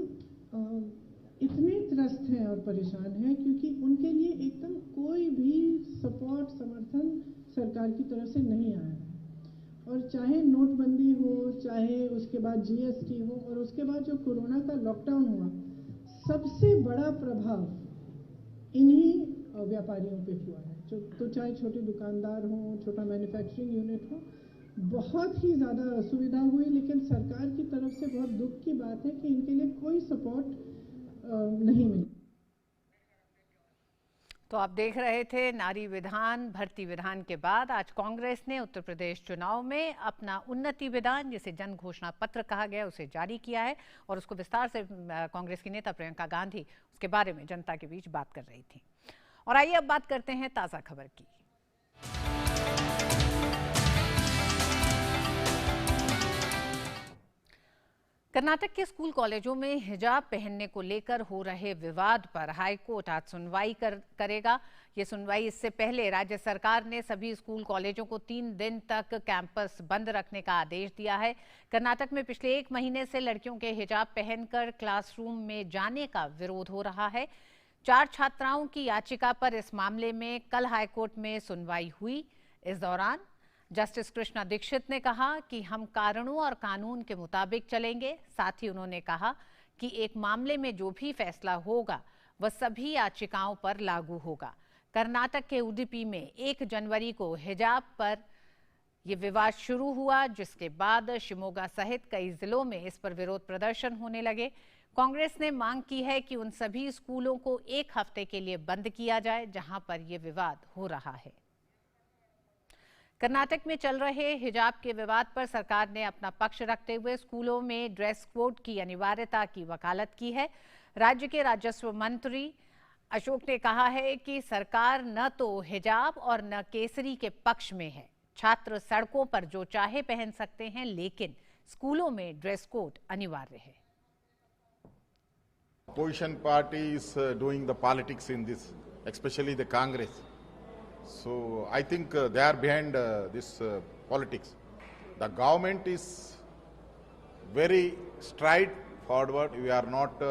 इतने त्रस्त हैं और परेशान हैं क्योंकि उनके लिए एकदम कोई भी सपोर्ट, समर्थन सरकार की तरफ से नहीं आया है। और चाहे नोटबंदी हो, चाहे उसके बाद जीएसटी हो और उसके बाद जो कोरोना का लॉकडाउन हुआ, सबसे बड़ा प्रभाव इन्हीं व्यापारियों पे हुआ है। तो चाहे छोटे दुकानदार हों, छोटा मैन्युफैक्चरिंग यूनिट हो, बहुत ही ज़्यादा असुविधा हुई। लेकिन सरकार की तरफ से बहुत दुख की बात है कि इनके लिए कोई सपोर्ट नहीं मिला। तो आप देख रहे थे नारी विधान, भर्ती विधान के बाद आज कांग्रेस ने उत्तर प्रदेश चुनाव में अपना उन्नति विधान, जिसे जन घोषणा पत्र कहा गया, उसे जारी किया है और उसको विस्तार से कांग्रेस की नेता प्रियंका गांधी उसके बारे में जनता के बीच बात कर रही थी। और आइए अब बात करते हैं ताज़ा खबर की। कर्नाटक के स्कूल कॉलेजों में हिजाब पहनने को लेकर हो रहे विवाद पर हाईकोर्ट आज सुनवाई करेगा। ये सुनवाई इससे पहले राज्य सरकार ने सभी स्कूल कॉलेजों को 3 दिन तक कैंपस बंद रखने का आदेश दिया है। कर्नाटक में पिछले 1 महीने से लड़कियों के हिजाब पहनकर क्लासरूम में जाने का विरोध हो रहा है। 4 छात्राओं की याचिका पर इस मामले में कल हाईकोर्ट में सुनवाई हुई। इस दौरान जस्टिस कृष्णा दीक्षित ने कहा कि हम कारणों और कानून के मुताबिक चलेंगे। साथ ही उन्होंने कहा कि एक मामले में जो भी फैसला होगा वह सभी याचिकाओं पर लागू होगा। कर्नाटक के उडुपी में 1 जनवरी को हिजाब पर यह विवाद शुरू हुआ, जिसके बाद शिमोगा सहित कई जिलों में इस पर विरोध प्रदर्शन होने लगे। कांग्रेस ने मांग की है कि उन सभी स्कूलों को 1 हफ्ते के लिए बंद किया जाए जहां पर यह विवाद हो रहा है। कर्नाटक में चल रहे हिजाब के विवाद पर सरकार ने अपना पक्ष रखते हुए स्कूलों में ड्रेस कोड की अनिवार्यता की वकालत की है। राज्य के राजस्व मंत्री अशोक ने कहा है कि सरकार न तो हिजाब और न केसरी के पक्ष में है। छात्र सड़कों पर जो चाहे पहन सकते हैं, लेकिन स्कूलों में ड्रेस कोड अनिवार्य है। Opposition party is doing the politics in this, especially the Congress. So I think they are behind this politics. The government is very straightforward. We are not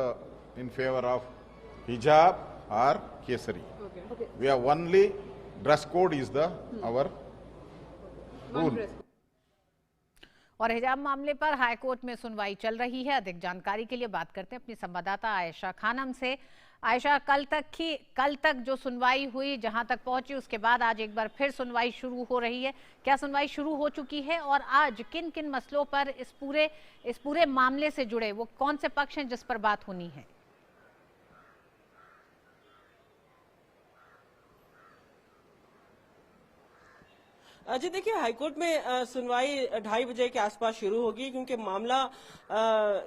in favor of hijab or kesari. Okay. We have only dress code is the our rule. और हिजाब मामले पर हाईकोर्ट में सुनवाई चल रही है। अधिक जानकारी के लिए बात करते हैं अपनी संवाददाता आयशा खानम से। आयशा, कल तक जो सुनवाई हुई, जहां तक पहुंची, उसके बाद आज एक बार फिर सुनवाई शुरू हो रही है। क्या सुनवाई शुरू हो चुकी है और आज किन किन मसलों पर इस पूरे मामले से जुड़े वो कौन से पक्ष हैं जिस पर बात होनी है? जी देखिए, हाईकोर्ट में सुनवाई 2:30 बजे के आसपास शुरू होगी, क्योंकि मामला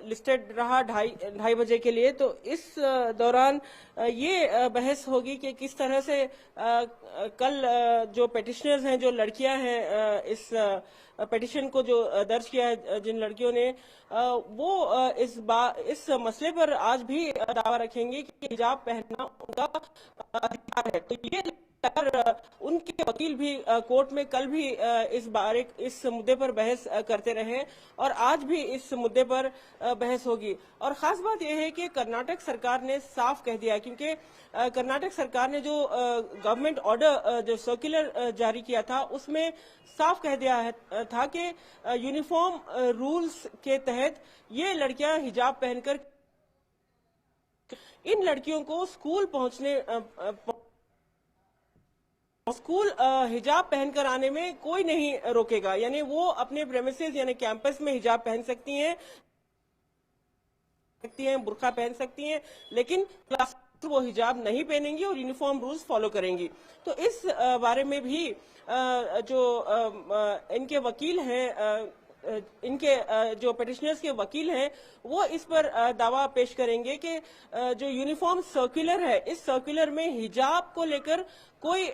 लिस्टेड रहा 2:30 बजे के लिए। तो इस दौरान ये बहस होगी कि किस तरह से कल जो पेटिशनर्स हैं, जो लड़कियां हैं, इस पेटिशन को जो दर्ज किया है जिन लड़कियों ने, वो इस मसले पर आज भी दावा रखेंगे कि हिजाब पहनना उनका अधिकार है। तो ये उनके वकील भी कोर्ट में कल भी इस मुद्दे पर बहस करते रहे और आज भी इस मुद्दे पर बहस होगी। और खास बात यह है कि कर्नाटक सरकार ने साफ कह दिया, क्योंकि कर्नाटक सरकार ने जो गवर्नमेंट ऑर्डर जो सर्कुलर जारी किया था, उसमें साफ कह दिया था कि यूनिफॉर्म रूल्स के तहत ये लड़कियां हिजाब पहनकर, इन लड़कियों को स्कूल हिजाब पहनकर आने में कोई नहीं रोकेगा। यानी वो अपने प्रेमिसेस यानी कैंपस में हिजाब पहन सकती हैं, बुर्का पहन सकती हैं, लेकिन क्लास वो हिजाब नहीं पहनेंगी और यूनिफॉर्म रूल्स फॉलो करेंगी। तो इस बारे में भी जो इनके वकील हैं, इनके जो पेटिशनर्स के वकील हैं, वो इस पर दावा पेश करेंगे कि जो यूनिफॉर्म सर्कुलर है, इस सर्कुलर में हिजाब को लेकर कोई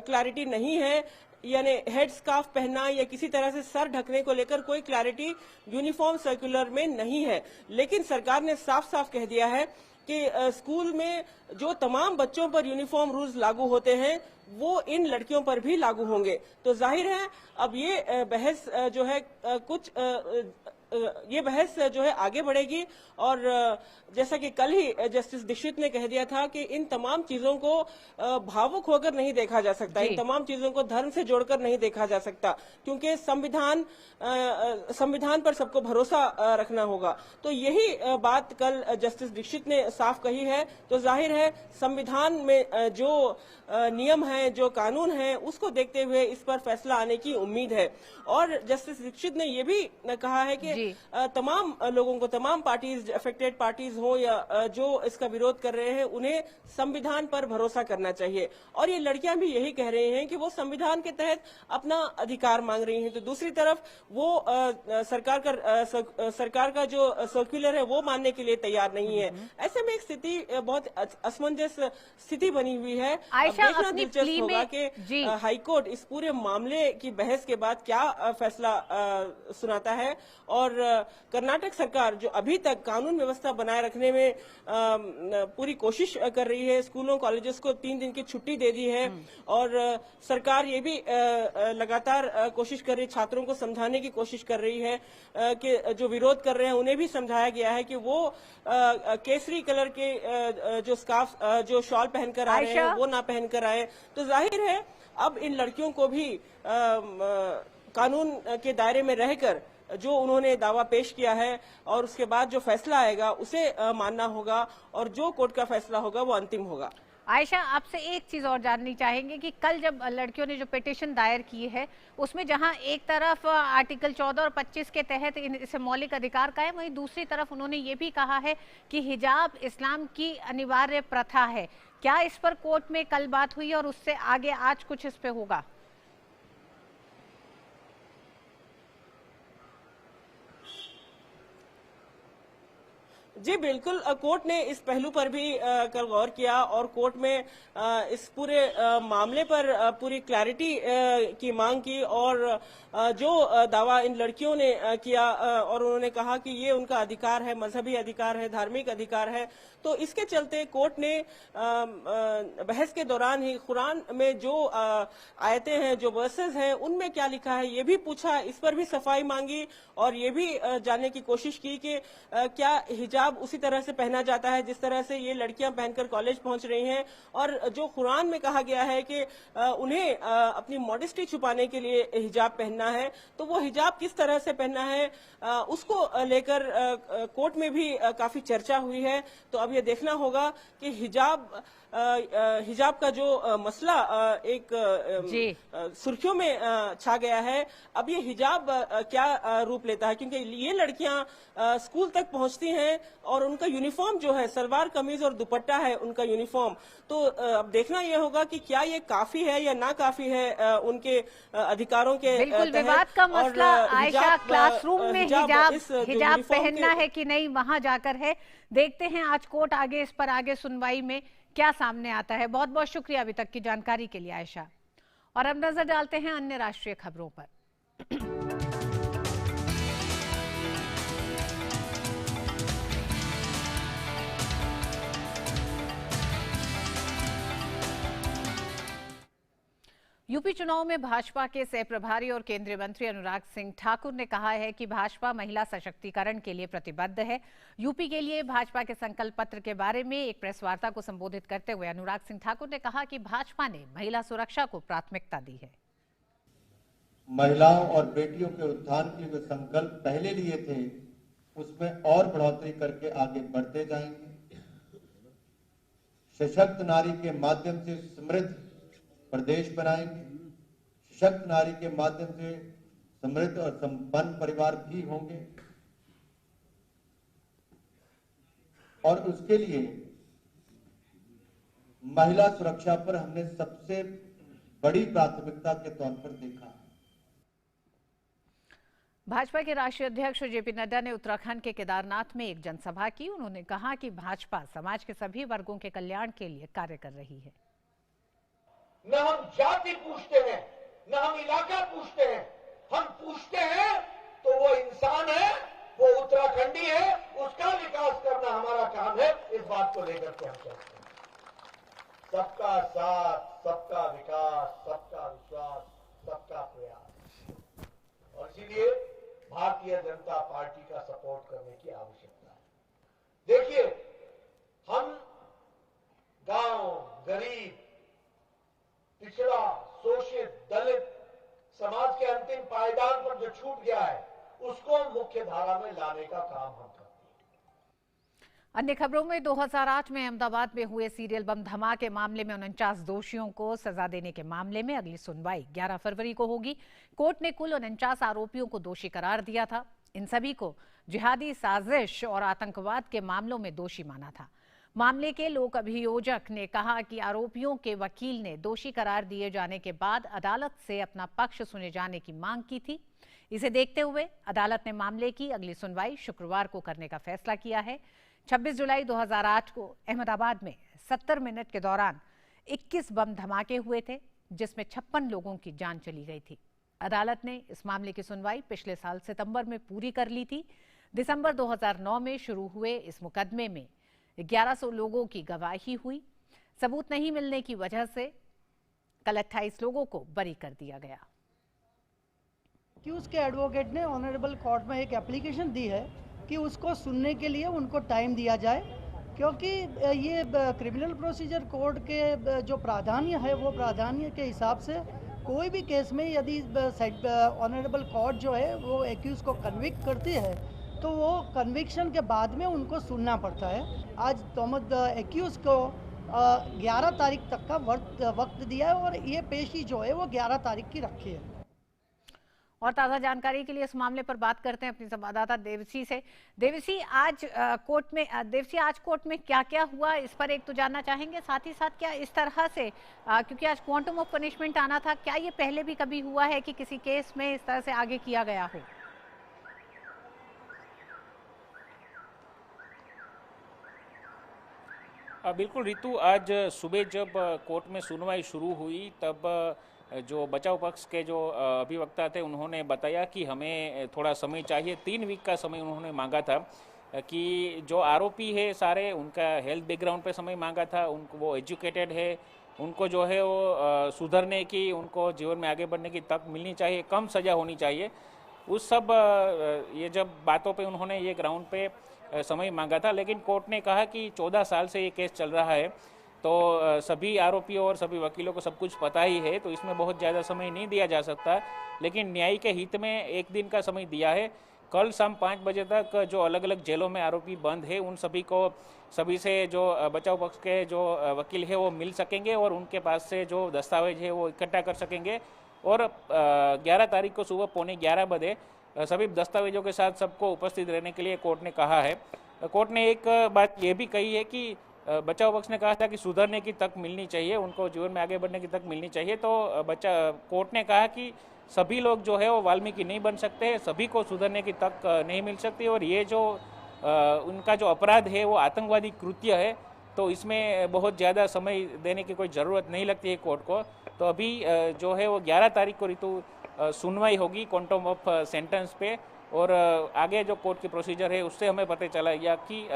क्लैरिटी नहीं है। यानी हेड स्कार्फ पहनना या किसी तरह से सर ढकने को लेकर कोई क्लैरिटी यूनिफॉर्म सर्कुलर में नहीं है। लेकिन सरकार ने साफ साफ कह दिया है कि स्कूल में जो तमाम बच्चों पर यूनिफॉर्म रूल्स लागू होते हैं, वो इन लड़कियों पर भी लागू होंगे। तो जाहिर है अब ये बहस जो है ये बहस जो है आगे बढ़ेगी। और जैसा कि कल ही जस्टिस दीक्षित ने कह दिया था कि इन तमाम चीजों को भावुक होकर नहीं देखा जा सकता, इन तमाम चीजों को धर्म से जोड़कर नहीं देखा जा सकता, क्योंकि संविधान पर सबको भरोसा रखना होगा। तो यही बात कल जस्टिस दीक्षित ने साफ कही है। तो जाहिर है संविधान में जो नियम है, जो कानून है, उसको देखते हुए इस पर फैसला आने की उम्मीद है। और जस्टिस दीक्षित ने यह भी कहा है कि तमाम लोगों को, तमाम पार्टीज, अफेक्टेड पार्टीज हो या जो इसका विरोध कर रहे हैं, उन्हें संविधान पर भरोसा करना चाहिए। और ये लड़कियां भी यही कह रही हैं कि वो संविधान के तहत अपना अधिकार मांग रही हैं। तो दूसरी तरफ वो सरकार का जो सर्कुलर है वो मानने के लिए तैयार नहीं है। ऐसे में एक स्थिति बहुत असमंजस स्थिति बनी हुई है। देखना दिलचस्प होगा कि हाईकोर्ट इस पूरे मामले की बहस के बाद क्या फैसला सुनाता है। और कर्नाटक सरकार जो अभी तक कानून व्यवस्था बनाए रखने में पूरी कोशिश कर रही है, स्कूलों कॉलेजेस को 3 दिन की छुट्टी दे दी है। और सरकार ये भी लगातार कोशिश कर रही है, छात्रों को समझाने की कोशिश कर रही है कि जो विरोध कर रहे हैं उन्हें भी समझाया गया है कि वो केसरी कलर के जो स्कार्फ, जो शॉल पहनकर आ रहे हैं वो ना पहनकर आए। तो जाहिर है अब इन लड़कियों को भी कानून के दायरे में रहकर जो उन्होंने दावा पेश किया है और उसके बाद जो फैसला आएगा उसे मानना होगा, और जो कोर्ट का फैसला होगा वो अंतिम होगा। आयशा, आपसे एक चीज और जाननी चाहेंगे कि कल जब लड़कियों ने जो पिटीशन दायर की है, उसमें जहां एक तरफ आर्टिकल 14 और 25 के तहत इसे मौलिक अधिकार का है, वहीं दूसरी तरफ उन्होंने ये भी कहा है कि हिजाब इस्लाम की अनिवार्य प्रथा है। क्या इस पर कोर्ट में कल बात हुई और उससे आगे आज कुछ इस पे होगा? जी बिल्कुल, कोर्ट ने इस पहलू पर भी कल गौर किया और कोर्ट में इस पूरे मामले पर पूरी क्लैरिटी की मांग की। और जो दावा इन लड़कियों ने किया और उन्होंने कहा कि ये उनका अधिकार है, मजहबी अधिकार है, धार्मिक अधिकार है। तो इसके चलते कोर्ट ने बहस के दौरान ही कुरान में जो आयतें हैं, जो वर्सेस हैं, उनमें क्या लिखा है ये भी पूछा, इस पर भी सफाई मांगी और ये भी जानने की कोशिश की कि क्या हिजाब हिजाब उसी तरह से पहना जाता है जिस तरह से ये लड़कियां पहनकर कॉलेज पहुंच रही हैं। और जो कुरान में कहा गया है कि उन्हें अपनी मॉडेस्टी छुपाने के लिए हिजाब पहनना है, तो वो हिजाब किस तरह से पहनना है उसको लेकर कोर्ट में भी काफी चर्चा हुई है। तो अब ये देखना होगा कि हिजाब का जो मसला एक सुर्खियों में छा गया है, अब ये हिजाब क्या रूप लेता है, क्योंकि ये लड़कियां स्कूल तक पहुंचती हैं और उनका यूनिफॉर्म जो है सलवार कमीज और दुपट्टा है उनका यूनिफॉर्म। तो अब देखना ये होगा कि क्या ये काफी है या ना काफी है उनके अधिकारों के बिल्कुल विवाद का मसला आयशा क्लासरूम में हिजाब पहनना है कि नहीं, वहां जाकर है। देखते हैं आज कोर्ट आगे इस पर आगे सुनवाई में क्या सामने आता है। बहुत बहुत शुक्रिया अभी तक की जानकारी के लिए आयशा। और अब नजर डालते हैं अन्य राष्ट्रीय खबरों पर। यूपी चुनाव में भाजपा के सह प्रभारी और केंद्रीय मंत्री अनुराग सिंह ठाकुर ने कहा है कि भाजपा महिला सशक्तिकरण के लिए प्रतिबद्ध है। यूपी के लिए भाजपा के संकल्प पत्र के बारे में एक प्रेस वार्ता को संबोधित करते हुए अनुराग सिंह ठाकुर ने कहा कि भाजपा ने महिला सुरक्षा को प्राथमिकता दी है। महिलाओं और बेटियों के उत्थान के जो संकल्प पहले लिए थे उसमें और बढ़ोतरी करके आगे बढ़ते जाएंगे। सशक्त नारी के माध्यम से समृद्ध प्रदेश बनाएंगे। सशक्त नारी के माध्यम से समृद्ध और संपन्न परिवार भी होंगे और उसके लिए महिला सुरक्षा पर हमने सबसे बड़ी प्राथमिकता के तौर पर देखा है। भाजपा के राष्ट्रीय अध्यक्ष जेपी नड्डा ने उत्तराखंड के केदारनाथ में एक जनसभा की। उन्होंने कहा कि भाजपा समाज के सभी वर्गों के कल्याण के लिए कार्य कर रही है। न हम जाति पूछते हैं, न हम इलाका पूछते हैं, हम पूछते हैं तो वो इंसान है, वो उत्तराखंडी है, उसका विकास करना हमारा काम है। इस बात को लेकर के हम चलते हैं। सबका साथ, सबका विकास, सबका विश्वास, सबका प्रयास, और इसीलिए भारतीय जनता पार्टी का सपोर्ट करने की आवश्यकता है। देखिए, हम गांव, गरीब, पिछड़ा, शोषित, दलित समाज के अंतिम पायदान पर जो छूट गया है उसको मुख्य धारा में लाने का काम हम करते हैं। अन्य खबरों में 2008 में अहमदाबाद में हुए सीरियल बम धमाके मामले में 49 दोषियों को सजा देने के मामले में अगली सुनवाई 11 फरवरी को होगी। कोर्ट ने कुल 49 आरोपियों को दोषी करार दिया था। इन सभी को जिहादी साजिश और आतंकवाद के मामलों में दोषी माना था। मामले के लोक अभियोजक ने कहा कि आरोपियों के वकील ने दोषी करार दिए जाने के बाद अदालत से अपना पक्ष सुने जाने की मांग की थी। इसे देखते हुए अदालत ने मामले की अगली सुनवाई शुक्रवार को करने का फैसला किया है। 26 जुलाई 2008 को अहमदाबाद में 70 मिनट के दौरान 21 बम धमाके हुए थे, जिसमें 56 लोगों की जान चली गई थी। अदालत ने इस मामले की सुनवाई पिछले साल सितंबर में पूरी कर ली थी। दिसंबर 2009 में शुरू हुए इस मुकदमे में 1100 लोगों की गवाही हुई। सबूत नहीं मिलने की वजह से कल 28 लोगों को बरी कर दिया गया। एक्यूज के एडवोकेट ने ऑनरेबल कोर्ट में एक एप्लीकेशन दी है कि उसको सुनने के लिए उनको टाइम दिया जाए, क्योंकि ये क्रिमिनल प्रोसीजर कोड के जो प्राधान्य है वो प्राधान्य के हिसाब से कोई भी केस में यदि ऑनरेबल कोर्ट जो है वो एक्यूज को कन्विक्ट करती है तो वो कन्विक्शन के बाद में उनको सुनना पड़ता है। आज तोहमत एक्यूज को 11 तारीख तक का वक्त दिया है और ये पेशी जो है वो 11 तारीख की रखी है। और ताज़ा जानकारी के लिए इस मामले पर बात करते हैं अपनी संवाददाता देवसी से। देवसी, आज कोर्ट में क्या क्या हुआ, इस पर एक तो जानना चाहेंगे, साथ ही साथ क्या इस तरह से क्योंकि आज क्वांटम ऑफ पनिशमेंट आना था, क्या ये पहले भी कभी हुआ है कि किसी केस में इस तरह से आगे किया गया हो? बिल्कुल रितु, आज सुबह जब कोर्ट में सुनवाई शुरू हुई तब जो बचाव पक्ष के जो अभिवक्ता थे उन्होंने बताया कि हमें थोड़ा समय चाहिए। 3 वीक का समय उन्होंने मांगा था कि जो आरोपी है सारे, उनका हेल्थ बैकग्राउंड पे समय मांगा था, उनको वो एजुकेटेड है, उनको जो है वो सुधरने की, उनको जीवन में आगे बढ़ने की तक मिलनी चाहिए, कम सज़ा होनी चाहिए। उस सब ये जब बातों पे उन्होंने ये ग्राउंड पे समय मांगा था, लेकिन कोर्ट ने कहा कि 14 साल से ये केस चल रहा है, तो सभी आरोपियों और सभी वकीलों को सब कुछ पता ही है, तो इसमें बहुत ज़्यादा समय नहीं दिया जा सकता। लेकिन न्याय के हित में एक दिन का समय दिया है। कल शाम 5 बजे तक जो अलग अलग जेलों में आरोपी बंद है, उन सभी से जो बचाव पक्ष के जो वकील है वो मिल सकेंगे और उनके पास से जो दस्तावेज है वो इकट्ठा कर सकेंगे। और 11 तारीख को सुबह 11:15 बजे सभी दस्तावेजों के साथ सबको उपस्थित रहने के लिए कोर्ट ने कहा है। कोर्ट ने एक बात ये भी कही है कि बचाव पक्ष ने कहा था कि सुधरने की तक मिलनी चाहिए, उनको जीवन में आगे बढ़ने की तक मिलनी चाहिए। तो कोर्ट ने कहा कि सभी लोग जो है वो वाल्मीकि नहीं बन सकते, सभी को सुधरने की तक नहीं मिल सकती, और ये जो उनका जो अपराध है वो आतंकवादी कृत्य है, तो इसमें बहुत ज़्यादा समय देने की कोई ज़रूरत नहीं लगती है कोर्ट को। तो अभी जो है वो 11 तारीख को ऋतु सुनवाई होगी क्वांटम ऑफ सेंटेंस पे, और आगे जो कोर्ट की प्रोसीजर है उससे हमें पता चला या कि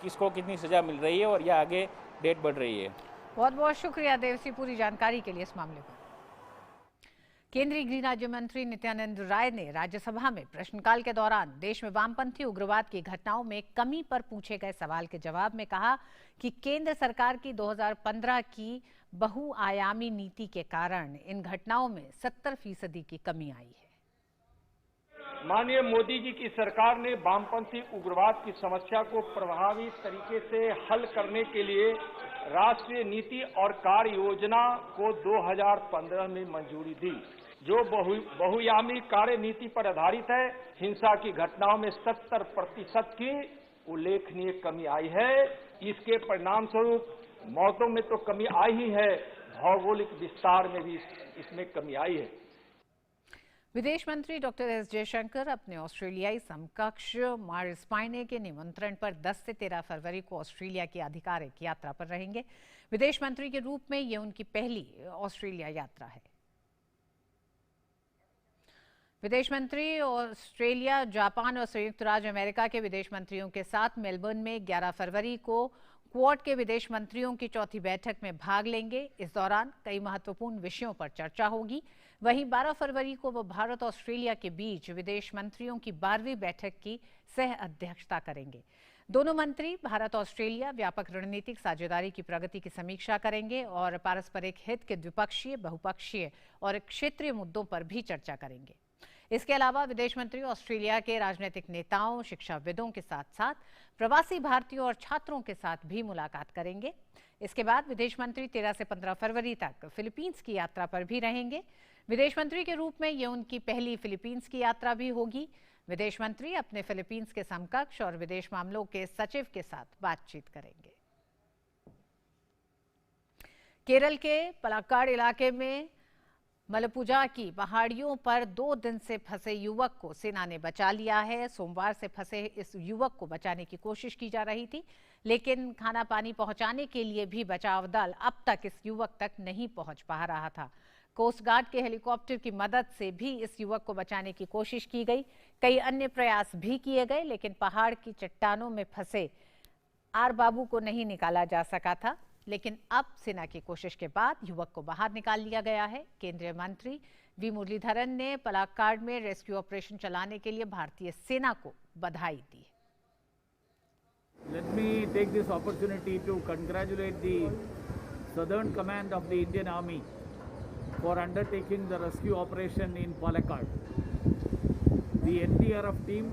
किसको कितनी सज़ा मिल रही है और या आगे डेट बढ़ रही है। बहुत बहुत शुक्रिया देवसी पूरी जानकारी के लिए इस मामले पर। केंद्रीय गृह राज्य मंत्री नित्यानंद राय ने राज्यसभा में प्रश्नकाल के दौरान देश में वामपंथी उग्रवाद की घटनाओं में कमी पर पूछे गए सवाल के जवाब में कहा कि केंद्र सरकार की 2015 की बहुआयामी नीति के कारण इन घटनाओं में 70% की कमी आई है। माननीय मोदी जी की सरकार ने वामपंथी उग्रवाद की समस्या को प्रभावी तरीके से हल करने के लिए राष्ट्रीय नीति और कार्य योजना को 2015 में मंजूरी दी, जो बहुआयामी कार्य नीति पर आधारित है। हिंसा की घटनाओं में 70% की उल्लेखनीय कमी आई है। इसके परिणाम स्वरूप मौतों में तो कमी आई ही है, भौगोलिक विस्तार में भी इसमें कमी आई है। विदेश मंत्री डॉक्टर एस जयशंकर अपने ऑस्ट्रेलियाई समकक्ष मारिस पायने के निमंत्रण पर 10 से 13 फरवरी को ऑस्ट्रेलिया की आधिकारिक यात्रा पर रहेंगे। विदेश मंत्री के रूप में ये उनकी पहली ऑस्ट्रेलिया यात्रा है। विदेश मंत्री ऑस्ट्रेलिया, जापान और संयुक्त राज्य अमेरिका के विदेश मंत्रियों के साथ मेलबर्न में 11 फरवरी को क्वाड के विदेश मंत्रियों की चौथी बैठक में भाग लेंगे। इस दौरान कई महत्वपूर्ण विषयों पर चर्चा होगी। वहीं 12 फरवरी को वो भारत ऑस्ट्रेलिया के बीच विदेश मंत्रियों की 12वीं बैठक की सह अध्यक्षता करेंगे। दोनों मंत्री भारत ऑस्ट्रेलिया व्यापक रणनीतिक साझेदारी की प्रगति की समीक्षा करेंगे और पारस्परिक हित के द्विपक्षीय, बहुपक्षीय और क्षेत्रीय मुद्दों पर भी चर्चा करेंगे। इसके अलावा विदेश मंत्री ऑस्ट्रेलिया के राजनीतिक नेताओं, शिक्षाविदों के साथ साथ प्रवासी भारतीयों और छात्रों के साथ भी मुलाकात करेंगे। इसके बाद विदेश मंत्री 13 से 15 फरवरी तक फिलीपींस की यात्रा पर भी रहेंगे। विदेश मंत्री के रूप में ये उनकी पहली फिलीपींस की यात्रा भी होगी। विदेश मंत्री अपने फिलीपींस के समकक्ष और विदेश मामलों के सचिव के साथ बातचीत करेंगे। केरल के पलक्कड़ इलाके में मलपुजा की पहाड़ियों पर 2 दिन से फंसे युवक को सेना ने बचा लिया है। सोमवार से फंसे इस युवक को बचाने की कोशिश की जा रही थी, लेकिन खाना पानी पहुंचाने के लिए भी बचाव दल अब तक इस युवक तक नहीं पहुंच पा रहा था। कोस्ट गार्ड के हेलीकॉप्टर की मदद से भी इस युवक को बचाने की कोशिश की गई। कई अन्य प्रयास भी किए गए, लेकिन पहाड़ की चट्टानों में फंसे आर बाबू को नहीं निकाला जा सका था। लेकिन अब सेना की कोशिश के बाद युवक को बाहर निकाल लिया गया है। केंद्रीय मंत्री वी मुरलीधरन ने पलक्कड़ में रेस्क्यू ऑपरेशन चलाने के लिए भारतीय सेना को बधाई दी। Let me take this opportunity to congratulate the Southern Command of the Indian Army for undertaking the rescue operation in Palakkad. The NDRF team,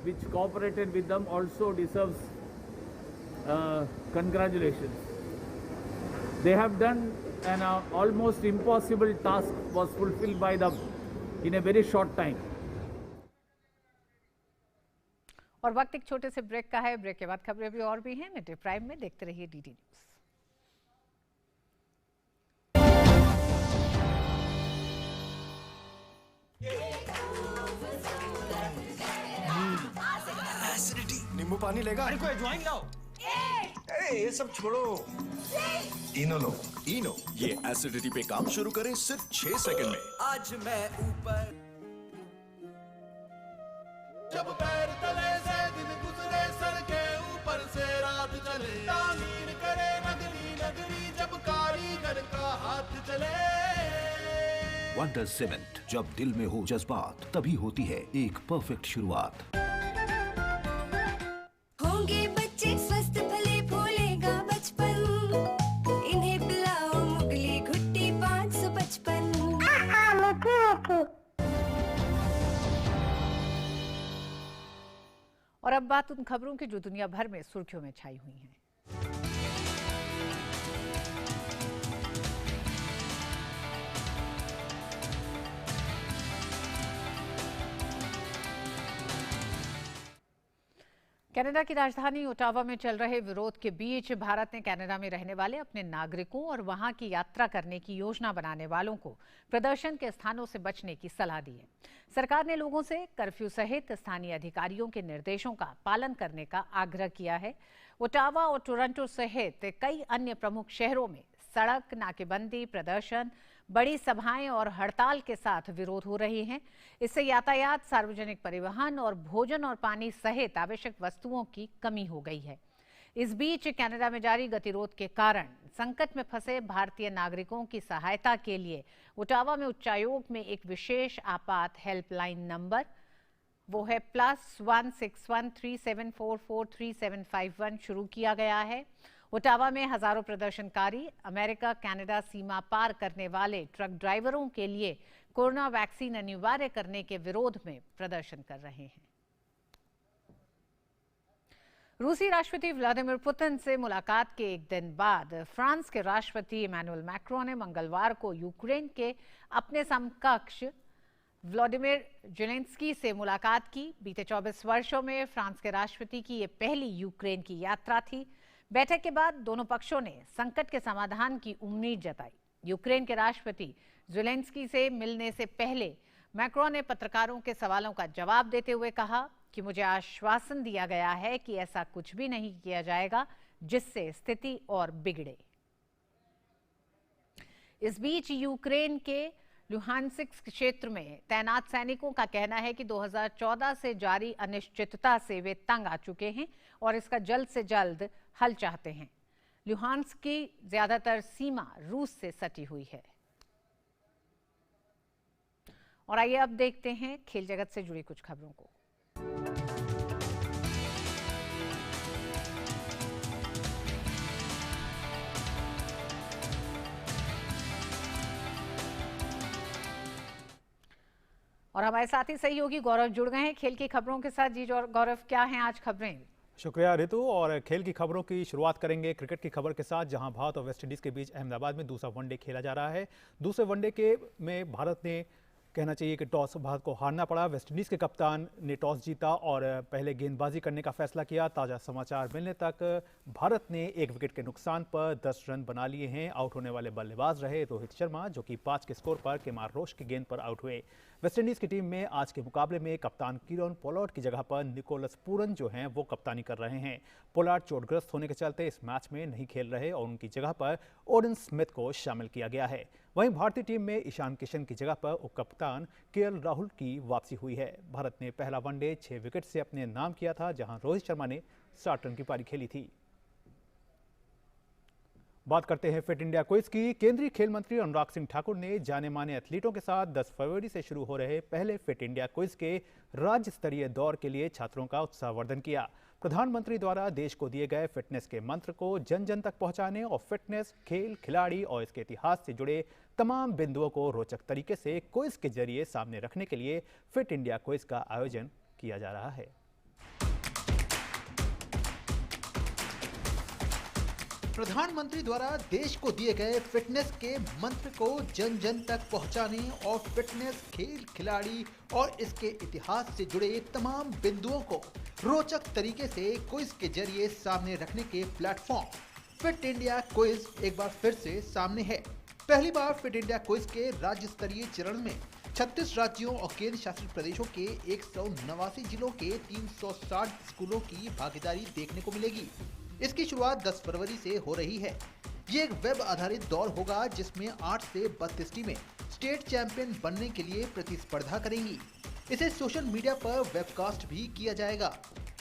which cooperated with them, also deserves congratulations. They have done an almost impossible task was fulfilled by them in a very short time. और वक्त एक छोटे से ब्रेक का है। ब्रेक के बाद खबरें भी और भी हैं। मिड डे प्राइम में देखते रहिए डीडी न्यूज। नींबू पानी लेगा? अरे कोई ज्वाइन लाओ। ये सब छोड़ो, इनो लो। इनो ये एसिडिटी पे काम शुरू करे सिर्फ 6 सेकंड में। आज मैं ऊपर, जब पैर तले से दिन गुजरे, सर के ऊपर से रात चले, तामीर करे नगरी नगरी, जब कारीगर का हाथ चले। वंडर सीमेंट, जब दिल में हो जज्बात तभी होती है एक परफेक्ट शुरुआत। होंगे बच्चे स्वस्थ भले फूलेगा बचपन, इन्हें पिलाओ मुगली घुट्टी 555। और अब बात उन खबरों की जो दुनिया भर में सुर्खियों में छाई हुई हैं। कनाडा की राजधानी ओटावा में चल रहे विरोध के बीच भारत ने कनाडा में रहने वाले अपने नागरिकों और वहां की यात्रा करने की योजना बनाने वालों को प्रदर्शन के स्थानों से बचने की सलाह दी है। सरकार ने लोगों से कर्फ्यू सहित स्थानीय अधिकारियों के निर्देशों का पालन करने का आग्रह किया है। ओटावा और टोरंटो सहित कई अन्य प्रमुख शहरों में सड़क नाकेबंदी, प्रदर्शन, बड़ी सभाएं और हड़ताल के साथ विरोध हो रहे हैं। इससे यातायात, सार्वजनिक परिवहन और भोजन और पानी सहित आवश्यक वस्तुओं की कमी हो गई है। इस बीच कनाडा में जारी गतिरोध के कारण संकट में फंसे भारतीय नागरिकों की सहायता के लिए ओटावा में उच्चायोग में एक विशेष आपात हेल्पलाइन नंबर, वो है +1 61 3744 3751 शुरू किया गया है। ओटावा में हजारों प्रदर्शनकारी अमेरिका कनाडा सीमा पार करने वाले ट्रक ड्राइवरों के लिए कोरोना वैक्सीन अनिवार्य करने के विरोध में प्रदर्शन कर रहे हैं। रूसी राष्ट्रपति व्लादिमीर पुतिन से मुलाकात के एक दिन बाद फ्रांस के राष्ट्रपति इमैनुअल मैक्रों ने मंगलवार को यूक्रेन के अपने समकक्ष व्लादिमीर ज़ेलेंस्की से मुलाकात की। बीते 24 वर्षों में फ्रांस के राष्ट्रपति की ये पहली यूक्रेन की यात्रा थी। बैठक के बाद दोनों पक्षों ने संकट के समाधान की उम्मीद जताई। यूक्रेन के राष्ट्रपति ज़ेलेंस्की से मिलने से पहले मैक्रों ने पत्रकारों के सवालों का जवाब देते हुए कहा कि मुझे आश्वासन दिया गया है कि ऐसा कुछ भी नहीं किया जाएगा जिससे स्थिति और बिगड़े। इस बीच यूक्रेन के लुहानस्क क्षेत्र में तैनात सैनिकों का कहना है कि 2014 से जारी अनिश्चितता से वे तंग आ चुके हैं और इसका जल्द से जल्द हल चाहते हैं। लुहानस्क की ज्यादातर सीमा रूस से सटी हुई है। और आइए अब देखते हैं खेल जगत से जुड़ी कुछ खबरों को। और हमारे साथ ही सहयोगी गौरव जुड़ गए हैं खेल की खबरों के साथ। जी गौरव, क्या हैं आज खबरें? शुक्रिया ऋतु। और खेल की खबरों की शुरुआत करेंगे क्रिकेट की खबर के साथ, जहां भारत और वेस्टइंडीज के बीच अहमदाबाद में दूसरा वनडे खेला जा रहा है। दूसरे वनडे में भारत ने कहना चाहिए कि टॉस भारत को हारना पड़ा। वेस्टइंडीज के कप्तान ने टॉस जीता और पहले गेंदबाजी करने का फैसला किया। ताज़ा समाचार मिलने तक भारत ने 1 विकेट के नुकसान पर 10 रन बना लिए हैं। आउट होने वाले बल्लेबाज रहे रोहित शर्मा, जो कि 5 के स्कोर पर केमार रोच की गेंद पर आउट हुए। वेस्टइंडीज की टीम में आज के मुकाबले में कप्तान कीरन पोलार्ड की जगह पर निकोलस पूरन जो हैं वो कप्तानी कर रहे हैं। पोलार्ड चोटग्रस्त होने के चलते इस मैच में नहीं खेल रहे और उनकी जगह पर ओडेन स्मिथ को शामिल किया गया है। वहीं भारतीय टीम में ईशान किशन की जगह पर उप कप्तान केएल राहुल की वापसी हुई है। भारत ने पहला वनडे 6 विकेट से अपने नाम किया था, जहां रोहित शर्मा ने 60 रन की पारी खेली थी। बात करते हैं फिट इंडिया क्विज की। केंद्रीय खेल मंत्री अनुराग सिंह ठाकुर ने जाने माने एथलीटों के साथ 10 फरवरी से शुरू हो रहे पहले फिट इंडिया क्विज के राज्य स्तरीय दौर के लिए छात्रों का उत्साहवर्धन किया। प्रधानमंत्री द्वारा देश को दिए गए फिटनेस के मंत्र को जन जन तक पहुंचाने और फिटनेस, खेल, खिलाड़ी और इसके इतिहास से जुड़े तमाम बिंदुओं को रोचक तरीके से क्विज के जरिए सामने रखने के लिए फिट इंडिया क्विज का आयोजन किया जा रहा है। प्रधानमंत्री द्वारा देश को दिए गए फिटनेस के मंत्र को जन जन तक पहुंचाने और फिटनेस, खेल, खिलाड़ी और इसके इतिहास से जुड़े तमाम बिंदुओं को रोचक तरीके से क्विज के जरिए सामने रखने के प्लेटफॉर्म फिट इंडिया क्विज एक बार फिर से सामने है। पहली बार फिट इंडिया क्विज के राज्य स्तरीय चरण में 36 राज्यों और केंद्र शासित प्रदेशों के 189 जिलों के 360 स्कूलों की भागीदारी देखने को मिलेगी। इसकी शुरुआत 10 फरवरी से हो रही है। ये एक वेब आधारित दौड़ होगा जिसमें 8 से 32 टीमें स्टेट चैंपियन बनने के लिए प्रतिस्पर्धा करेंगी। इसे सोशल मीडिया पर वेबकास्ट भी किया जाएगा।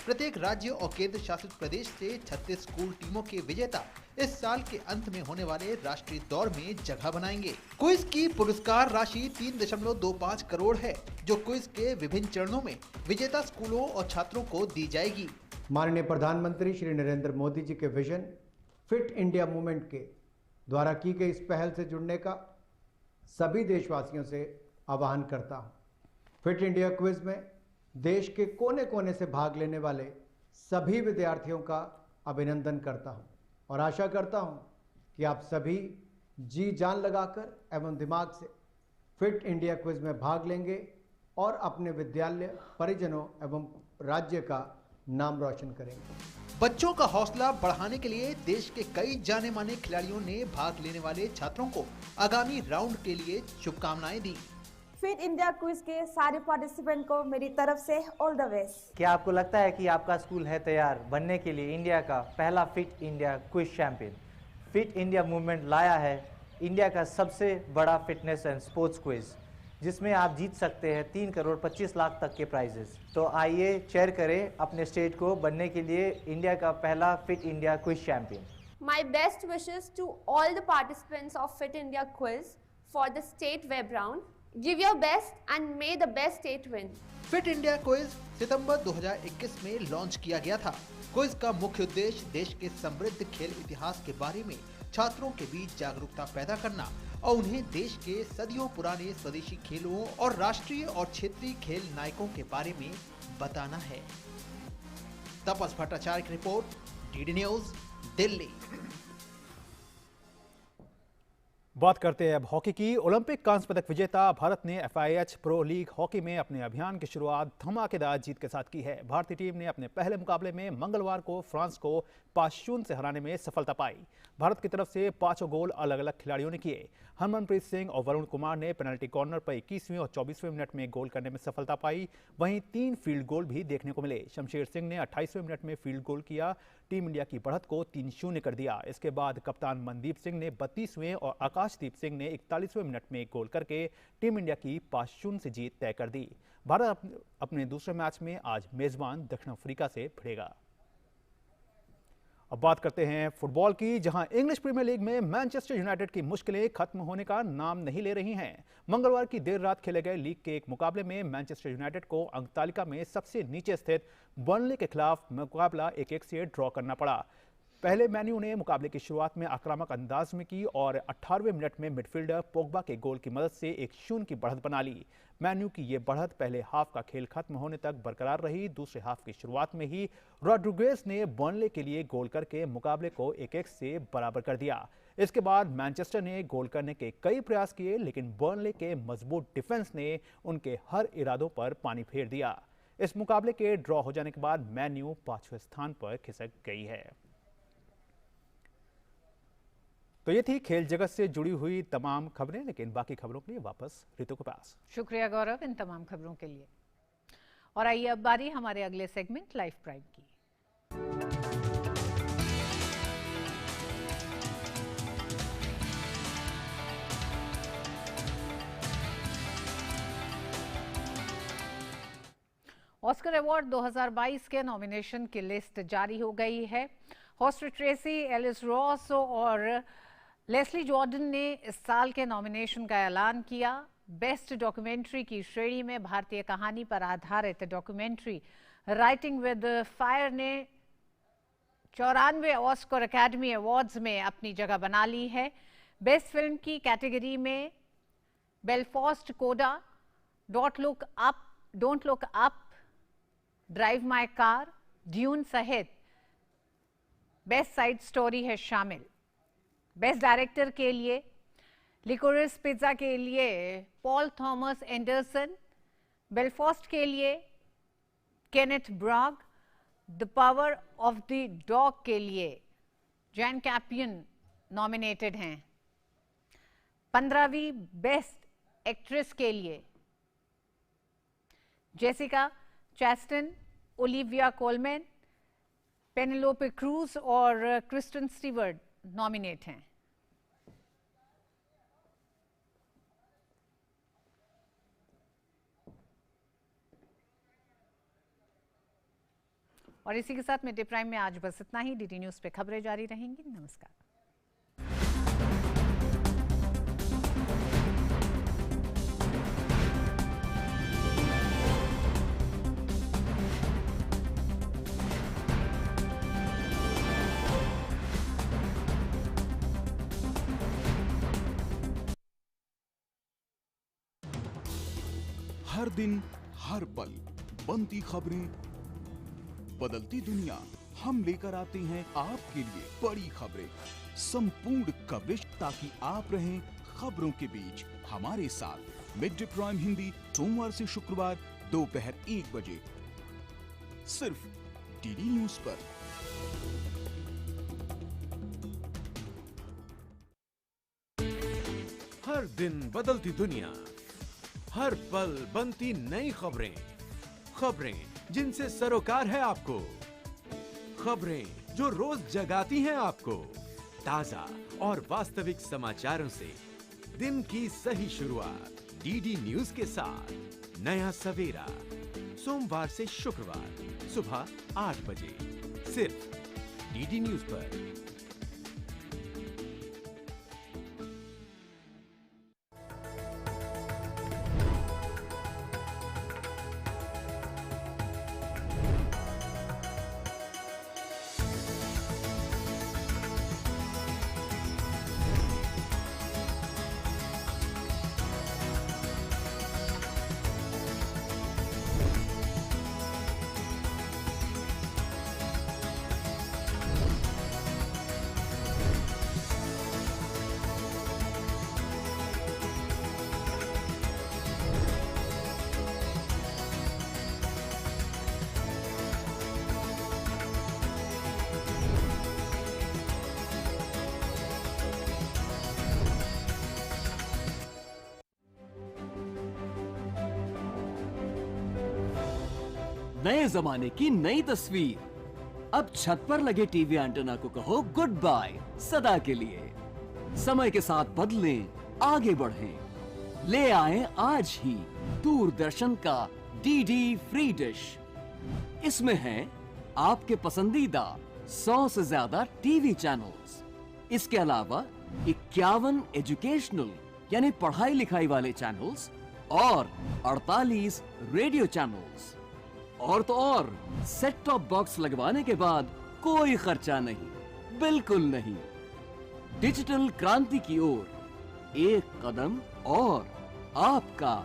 प्रत्येक राज्य और केंद्र शासित प्रदेश से 36 स्कूल टीमों के विजेता इस साल के अंत में होने वाले राष्ट्रीय दौर में जगह बनाएंगे। क्विज की पुरस्कार राशि 3.25 करोड़ है, जो क्विज के विभिन्न चरणों में विजेता स्कूलों और छात्रों को दी जाएगी। माननीय प्रधानमंत्री श्री नरेंद्र मोदी जी के विजन फिट इंडिया मूवमेंट के द्वारा की गई इस पहल से जुड़ने का सभी देशवासियों से आह्वान करता हूँ। फिट इंडिया क्विज में देश के कोने कोने से भाग लेने वाले सभी विद्यार्थियों का अभिनंदन करता हूँ और आशा करता हूँ कि आप सभी जी जान लगाकर एवं दिमाग से फिट इंडिया क्विज में भाग लेंगे और अपने विद्यालय, परिजनों एवं राज्य का नाम रोशन करेंगे। बच्चों का हौसला बढ़ाने के लिए देश के कई जाने माने खिलाड़ियों ने भाग लेने वाले छात्रों को आगामी राउंड के लिए शुभकामनाएं दी। फिट इंडिया क्विज के सारे पार्टिसिपेंट को मेरी तरफ से ऑल द बेस्ट। क्या आपको लगता है कि आपका स्कूल है तैयार बनने के लिए इंडिया का पहला fit India quiz champion? Fit India movement लाया है इंडिया का सबसे बड़ा फिटनेस एंड स्पोर्ट्स क्विज, जिसमें आप जीत सकते हैं 3 करोड़ 25 लाख तक के प्राइजेस। तो आइए चेयर करें अपने स्टेट को बनने के लिए इंडिया का पहला fit India quiz champion. My best wishes to all the participants of Fit India Quiz for the state web round. Give your best and may the best state win. Fit India quiz सितंबर 2021 में लॉन्च किया गया था। क्विज का मुख्य उद्देश्य देश के समृद्ध खेल इतिहास के बारे में छात्रों के बीच जागरूकता पैदा करना और उन्हें देश के सदियों पुराने स्वदेशी खेलों और राष्ट्रीय और क्षेत्रीय खेल नायकों के बारे में बताना है। तपस भट्टाचार्य की रिपोर्ट, डीडी न्यूज, दिल्ली। बात करते हैं अब हॉकी की। ओलंपिक कांस्य पदक विजेता भारत ने FIH प्रो लीग हॉकी में अपने अभियान की शुरुआत धमाकेदार जीत के साथ की है। भारतीय टीम ने अपने पहले मुकाबले में मंगलवार को फ्रांस को 5-0 से हराने में सफलता पाई। भारत की तरफ से 5 गोल अलग अलग खिलाड़ियों ने किए। हरमनप्रीत सिंह और वरुण कुमार ने पेनल्टी कॉर्नर पर 21वें और 24वें मिनट में गोल करने में सफलता पाई। वहीं 3 फील्ड गोल भी देखने को मिले। शमशेर सिंह ने 28वें मिनट में फील्ड गोल किया, टीम इंडिया की बढ़त को 3-0 कर दिया। इसके बाद कप्तान मनदीप सिंह ने 32वें और आकाशदीप सिंह ने 41वें मिनट में गोल करके टीम इंडिया की 5-0 से जीत तय कर दी। भारत अपने दूसरे मैच में आज मेजबान दक्षिण अफ्रीका से भिड़ेगा। अब बात करते हैं फुटबॉल की, जहां इंग्लिश प्रीमियर लीग में मैनचेस्टर यूनाइटेड की मुश्किलें खत्म होने का नाम नहीं ले रही हैं। मंगलवार की देर रात खेले गए लीग के एक मुकाबले में मैनचेस्टर यूनाइटेड को अंक तालिका में सबसे नीचे स्थित बर्नली के खिलाफ मुकाबला 1-1 से ड्रॉ करना पड़ा। पहले मैन्यू ने मुकाबले की शुरुआत में आक्रामक अंदाज में की और 18वें मिनट में मिडफील्डर पोग्बा के गोल की मदद से 1-0 की बढ़त बना ली। मैन्यू की ये बढ़त पहले हाफ का खेल खत्म होने तक बरकरार रही। दूसरे हाफ की शुरुआत में ही रॉड्रिगेज ने बर्नले के लिए गोल करके मुकाबले को 1-1 से बराबर कर दिया। इसके बाद मैनचेस्टर ने गोल करने के कई प्रयास किए, लेकिन बर्नले के मजबूत डिफेंस ने उनके हर इरादों पर पानी फेर दिया। इस मुकाबले के ड्रॉ हो जाने के बाद मैन्यू 5वें स्थान पर खिसक गई है। तो ये थी खेल जगत से जुड़ी हुई तमाम खबरें, लेकिन बाकी खबरों के लिए वापस रितु के पास। शुक्रिया गौरव इन तमाम खबरों के लिए। और आइए अब बारी हमारे अगले सेगमेंट लाइफ प्राइम की। ऑस्कर अवार्ड 2022 के नॉमिनेशन की लिस्ट जारी हो गई है। हॉस्ट ट्रेसी, एलिस रॉस और लेस्ली जॉर्डन ने इस साल के नॉमिनेशन का ऐलान किया। बेस्ट डॉक्यूमेंट्री की श्रेणी में भारतीय कहानी पर आधारित डॉक्यूमेंट्री राइटिंग विद फायर ने 94 ऑस्कर अकेडमी अवार्ड्स में अपनी जगह बना ली है। बेस्ट फिल्म की कैटेगरी में बेलफास्ट कोडा, don't look up, drive my car, dune सहित बेस्ट साइड स्टोरी है शामिल। बेस्ट डायरेक्टर के लिए लिकोरिस पिज्जा के लिए पॉल थॉमस एंडरसन, बेलफास्ट के लिए Kenneth ब्राग, the power of the dog के लिए जैन कैपियन नॉमिनेटेड हैं। 15वीं बेस्ट एक्ट्रेस के लिए Jessica Chastain, Olivia Colman, Penelope Cruz और क्रिस्टन स्टीवर्ट नॉमिनेट हैं। और इसी के साथ मिड डे प्राइम में आज बस इतना ही। डीडी न्यूज पे खबरें जारी रहेंगी। नमस्कार। हर दिन हर पल बनती खबरें, बदलती दुनिया, हम लेकर आते हैं आपके लिए बड़ी खबरें, संपूर्ण कवरेज, ताकि आप रहें खबरों के बीच हमारे साथ। मिड डे प्राइम हिंदी सोमवार से शुक्रवार दोपहर 1 बजे सिर्फ डीडी न्यूज पर। हर दिन बदलती दुनिया, हर पल बनती नई खबरें, खबरें जिनसे सरोकार है आपको, खबरें जो रोज जगाती हैं आपको। ताजा और वास्तविक समाचारों से दिन की सही शुरुआत डीडी न्यूज के साथ। नया सवेरा सोमवार से शुक्रवार सुबह 8 बजे सिर्फ डीडी न्यूज पर। नए जमाने की नई तस्वीर। अब छत पर लगे टीवी एंटेना को कहो गुड बाय सदा के लिए। समय के साथ बदलें, आगे बढ़ें। ले आए आज ही दूरदर्शन का डीडी फ्री डिश। इसमें है आपके पसंदीदा 100 से ज्यादा टीवी चैनल्स। इसके अलावा 51 एजुकेशनल यानी पढ़ाई लिखाई वाले चैनल्स और 48 रेडियो चैनल्स। और तो और सेट टॉप बॉक्स लगवाने के बाद कोई खर्चा नहीं, बिल्कुल नहीं। डिजिटल क्रांति की ओर एक कदम और आपका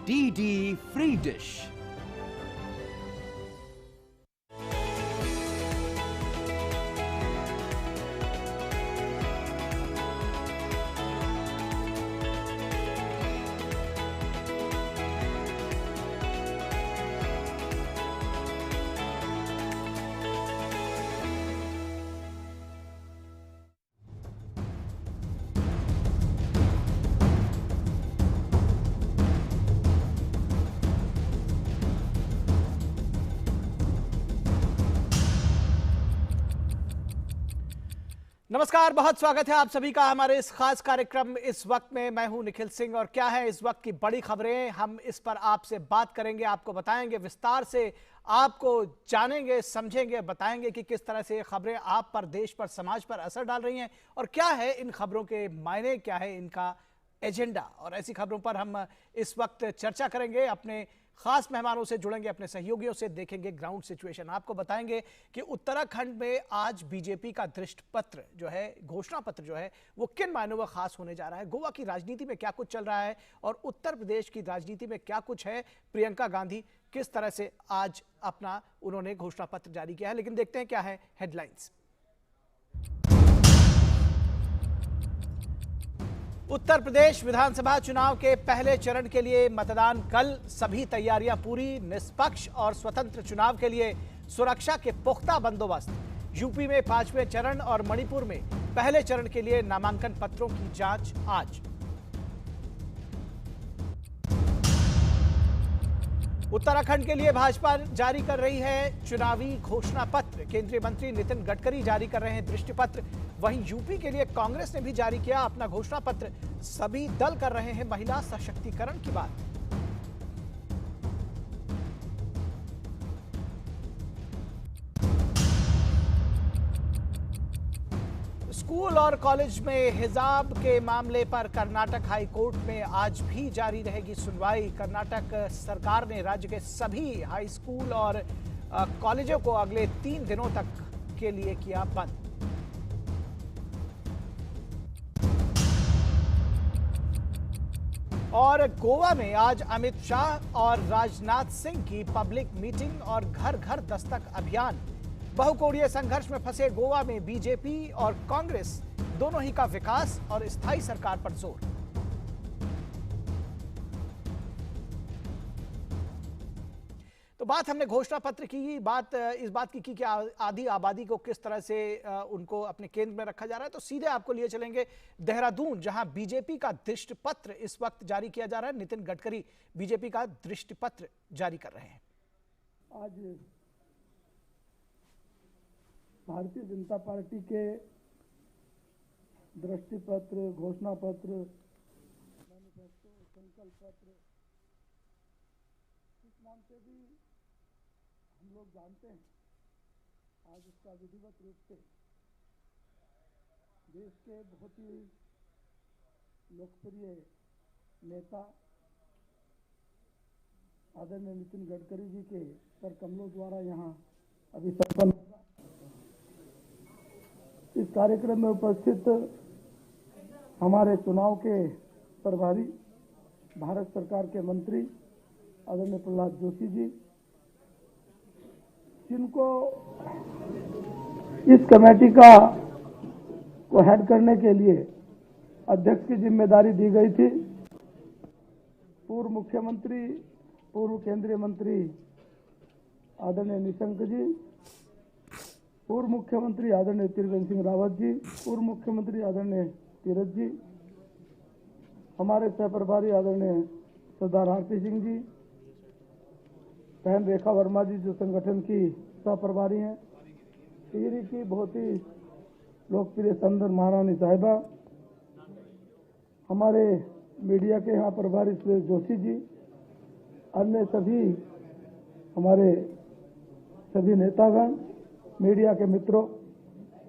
डीडी फ्री डिश। नमस्कार, बहुत स्वागत है आप सभी का हमारे इस खास कार्यक्रम इस वक्त में। मैं हूं निखिल सिंह और क्या है इस वक्त की बड़ी खबरें, हम इस पर आपसे बात करेंगे, आपको बताएंगे विस्तार से, आपको जानेंगे, समझेंगे, बताएंगे कि किस तरह से ये खबरें आप पर, देश पर, समाज पर असर डाल रही हैं और क्या है इन खबरों के मायने, क्या है इनका एजेंडा। और ऐसी खबरों पर हम इस वक्त चर्चा करेंगे, अपने खास मेहमानों से जुड़ेंगे, अपने सहयोगियों से देखेंगे ग्राउंड सिचुएशन। आपको बताएंगे कि उत्तराखंड में आज बीजेपी का दृष्टि पत्र जो है, घोषणा पत्र जो है, वो किन मायनों में खास होने जा रहा है। गोवा की राजनीति में क्या कुछ चल रहा है और उत्तर प्रदेश की राजनीति में क्या कुछ है। प्रियंका गांधी किस तरह से आज अपना उन्होंने घोषणा पत्र जारी किया है। लेकिन देखते हैं क्या है हेडलाइंस। उत्तर प्रदेश विधानसभा चुनाव के पहले चरण के लिए मतदान कल, सभी तैयारियां पूरी। निष्पक्ष और स्वतंत्र चुनाव के लिए सुरक्षा के पुख्ता बंदोबस्त। यूपी में 5वें चरण और मणिपुर में पहले चरण के लिए नामांकन पत्रों की जांच आज। उत्तराखंड के लिए भाजपा जारी कर रही है चुनावी घोषणा पत्र। केंद्रीय मंत्री नितिन गडकरी जारी कर रहे हैं दृष्टि पत्र। वहीं यूपी के लिए कांग्रेस ने भी जारी किया अपना घोषणा पत्र। सभी दल कर रहे हैं महिला सशक्तिकरण की बात। स्कूल और कॉलेज में हिजाब के मामले पर कर्नाटक हाई कोर्ट में आज भी जारी रहेगी सुनवाई। कर्नाटक सरकार ने राज्य के सभी हाई स्कूल और कॉलेजों को अगले 3 दिनों तक के लिए किया बंद। और गोवा में आज अमित शाह और राजनाथ सिंह की पब्लिक मीटिंग और घर घर दस्तक अभियान। बहुकोणीय संघर्ष में फंसे गोवा में बीजेपी और कांग्रेस दोनों ही का विकास और स्थायी सरकार पर जोर। तो बात हमने घोषणा पत्र की, इस बात की कि आधी आबादी को किस तरह से उनको अपने केंद्र में रखा जा रहा है। तो सीधे आपको लिए चलेंगे देहरादून, जहां बीजेपी का दृष्टि पत्र इस वक्त जारी किया जा रहा है। नितिन गडकरी बीजेपी का दृष्टि पत्र जारी कर रहे हैं। आज भारतीय जनता पार्टी के दृष्टि पत्र, घोषणा पत्र, मैनिफेस्टो, संकल्प पत्र, इस नाम से भी हम लोग जानते हैं, आज इसका विधिवत रूप से देश के बहुत ही लोकप्रिय नेता आदरणीय नितिन गडकरी जी के कर कमलों द्वारा यहाँ अभी संपन्न होगा। इस कार्यक्रम में उपस्थित हमारे चुनाव के प्रभारी, भारत सरकार के मंत्री आदरणीय प्रहलाद जोशी जी, जिनको इस कमेटी को हेड करने के लिए अध्यक्ष की जिम्मेदारी दी गई थी, पूर्व मुख्यमंत्री, पूर्व केंद्रीय मंत्री आदरणीय निशंक जी, पूर्व मुख्यमंत्री आदरणीय त्रिवेंद्र सिंह रावत जी, पूर्व मुख्यमंत्री आदरणीय तीरथ जी, हमारे सह प्रभारी आदरणीय सरदार आरती सिंह जी, बहन रेखा वर्मा जी जो संगठन की सह प्रभारी हैं, टिहरी की बहुत ही लोकप्रिय संदर महारानी साहिबा, हमारे मीडिया के यहाँ प्रभारी सुरेश जोशी जी, अन्य सभी हमारे सभी नेतागण, मीडिया के मित्रों,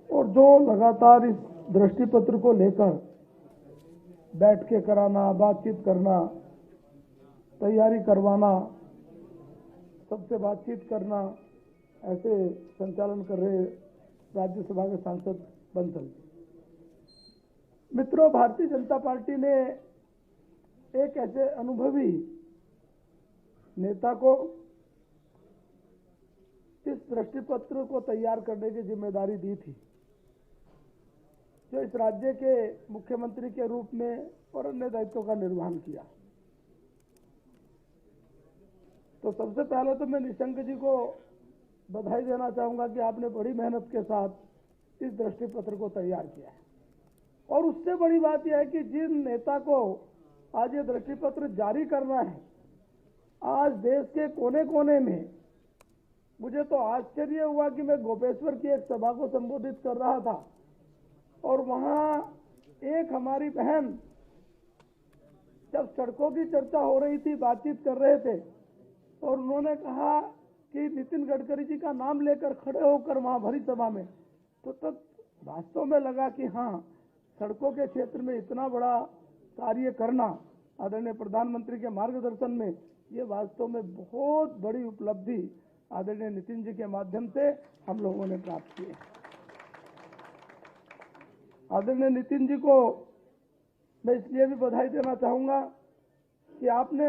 और जो लगातार इस दृष्टि पत्र को लेकर बैठ के कराना, बातचीत करना, तैयारी करवाना, सबसे बातचीत करना, ऐसे संचालन कर रहे राज्यसभा के सांसद बंसल। मित्रों, भारतीय जनता पार्टी ने एक ऐसे अनुभवी नेता को इस दृष्टि पत्र को तैयार करने की जिम्मेदारी दी थी, जो इस राज्य के मुख्यमंत्री के रूप में और अन्य दायित्वों का निर्वहन किया। तो सबसे पहले तो मैं निशंक जी को बधाई देना चाहूंगा कि आपने बड़ी मेहनत के साथ इस दृष्टि पत्र को तैयार किया है। और उससे बड़ी बात यह है कि जिन नेता को आज ये दृष्टि पत्र जारी करना है, आज देश के कोने कोने में, मुझे तो आश्चर्य हुआ कि मैं गोपेश्वर की एक सभा को संबोधित कर रहा था और वहां एक हमारी बहन जब सड़कों की चर्चा हो रही थी, बातचीत कर रहे थे, और उन्होंने कहा कि नितिन गडकरी जी का नाम लेकर खड़े होकर वहां भरी सभा में, तो तब वास्तव में लगा कि हाँ, सड़कों के क्षेत्र में इतना बड़ा कार्य करना आदरणीय प्रधानमंत्री के मार्गदर्शन में, ये वास्तव में बहुत बड़ी उपलब्धि आदरणीय नितिन जी के माध्यम से हम लोगों ने प्राप्त की है। आदरणीय नितिन जी को मैं इसलिए भी बधाई देना चाहूंगा कि आपने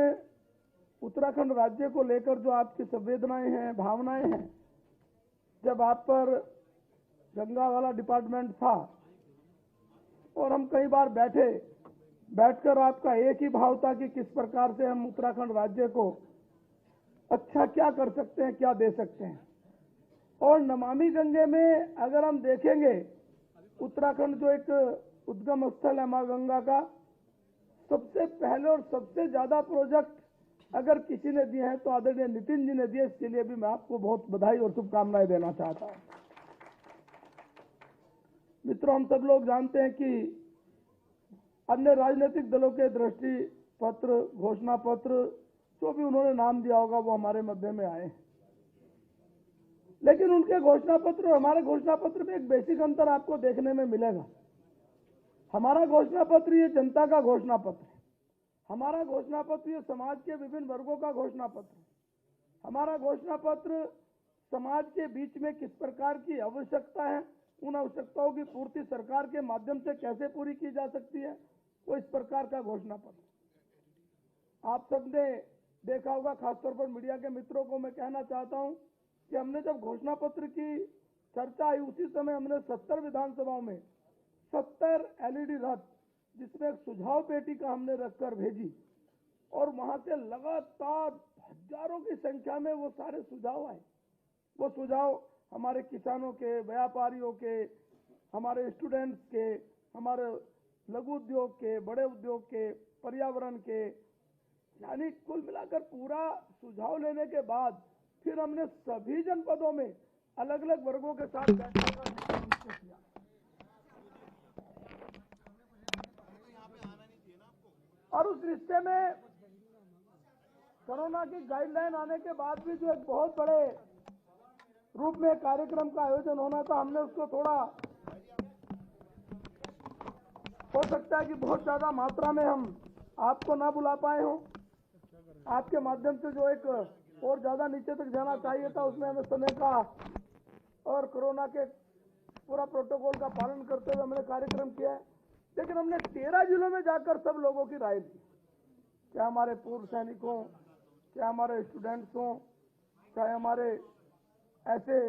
उत्तराखंड राज्य को लेकर जो आपकी संवेदनाएं हैं, भावनाएं हैं, जब आप पर गंगा वाला डिपार्टमेंट था और हम कई बार बैठकर आपका एक ही भाव था कि किस प्रकार से हम उत्तराखंड राज्य को अच्छा क्या कर सकते हैं, क्या दे सकते हैं। और नमामि गंगे में अगर हम देखेंगे, उत्तराखंड जो एक उद्गम स्थल है मां गंगा का, सबसे पहले और सबसे ज्यादा प्रोजेक्ट अगर किसी ने दिए हैं तो आदरणीय नितिन जी ने दिए। इसके लिए भी मैं आपको बहुत बधाई और शुभकामनाएं देना चाहता हूं। मित्रों, हम सब लोग जानते हैं कि अन्य राजनीतिक दलों के दृष्टि पत्र, घोषणा पत्र, जो भी उन्होंने नाम दिया होगा वो हमारे मध्य में आए, लेकिन उनके घोषणा पत्र और हमारे घोषणा पत्र में एक बेसिक अंतर आपको देखने में मिलेगा। हमारा घोषणा पत्र ये जनता का घोषणा पत्र है। हमारा घोषणा पत्र ये समाज के विभिन्न वर्गों का घोषणा पत्र है। हमारा घोषणा पत्र समाज के बीच में किस प्रकार की आवश्यकता है, उन आवश्यकताओं की पूर्ति सरकार के माध्यम से कैसे पूरी की जा सकती है, वो इस प्रकार का घोषणा पत्र। आप सबने देखा होगा, खासतौर पर मीडिया के मित्रों को मैं कहना चाहता हूं कि हमने जब घोषणा पत्र की चर्चा आई उसी समय हमने 70 विधानसभाओं में 70 LED रथ जिसमें एक सुझाव पेटी का हमने रखकर भेजी और वहां से लगातार हजारों की संख्या में वो सारे सुझाव आए। वो सुझाव हमारे किसानों के, व्यापारियों के, हमारे स्टूडेंट्स के, हमारे लघु उद्योग के, बड़े उद्योग के, पर्यावरण के, यानी कुल मिलाकर पूरा सुझाव लेने के बाद फिर हमने सभी जनपदों में अलग अलग वर्गों के साथ बैठने का निश्चय किया। और उस रिश्ते में कोरोना की गाइडलाइन आने के बाद भी जो एक बहुत बड़े रूप में कार्यक्रम का आयोजन होना था, हमने उसको थोड़ा, हो सकता है कि बहुत ज्यादा मात्रा में हम आपको ना बुला पाए हों। आपके माध्यम से जो एक और ज्यादा नीचे तक जाना चाहिए था, उसमें हमें समय का और कोरोना के पूरा प्रोटोकॉल का पालन करते हुए हमने कार्यक्रम किया है। लेकिन हमने 13 जिलों में जाकर सब लोगों की राय ली, क्या हमारे पूर्व सैनिकों, क्या हमारे स्टूडेंट्स हों, चाहे हमारे ऐसे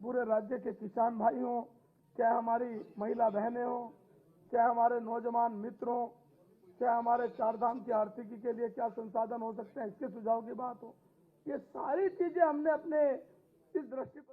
पूरे राज्य के किसान भाई हों, चाहे हमारी महिला बहनें हों, चाहे हमारे नौजवान मित्र हों, चाहे हमारे चारधाम की आर्थिकी के लिए क्या संसाधन हो सकते हैं, इसके सुझाव की बात हो, ये सारी चीजें हमने अपने इस दृष्टिपत्र।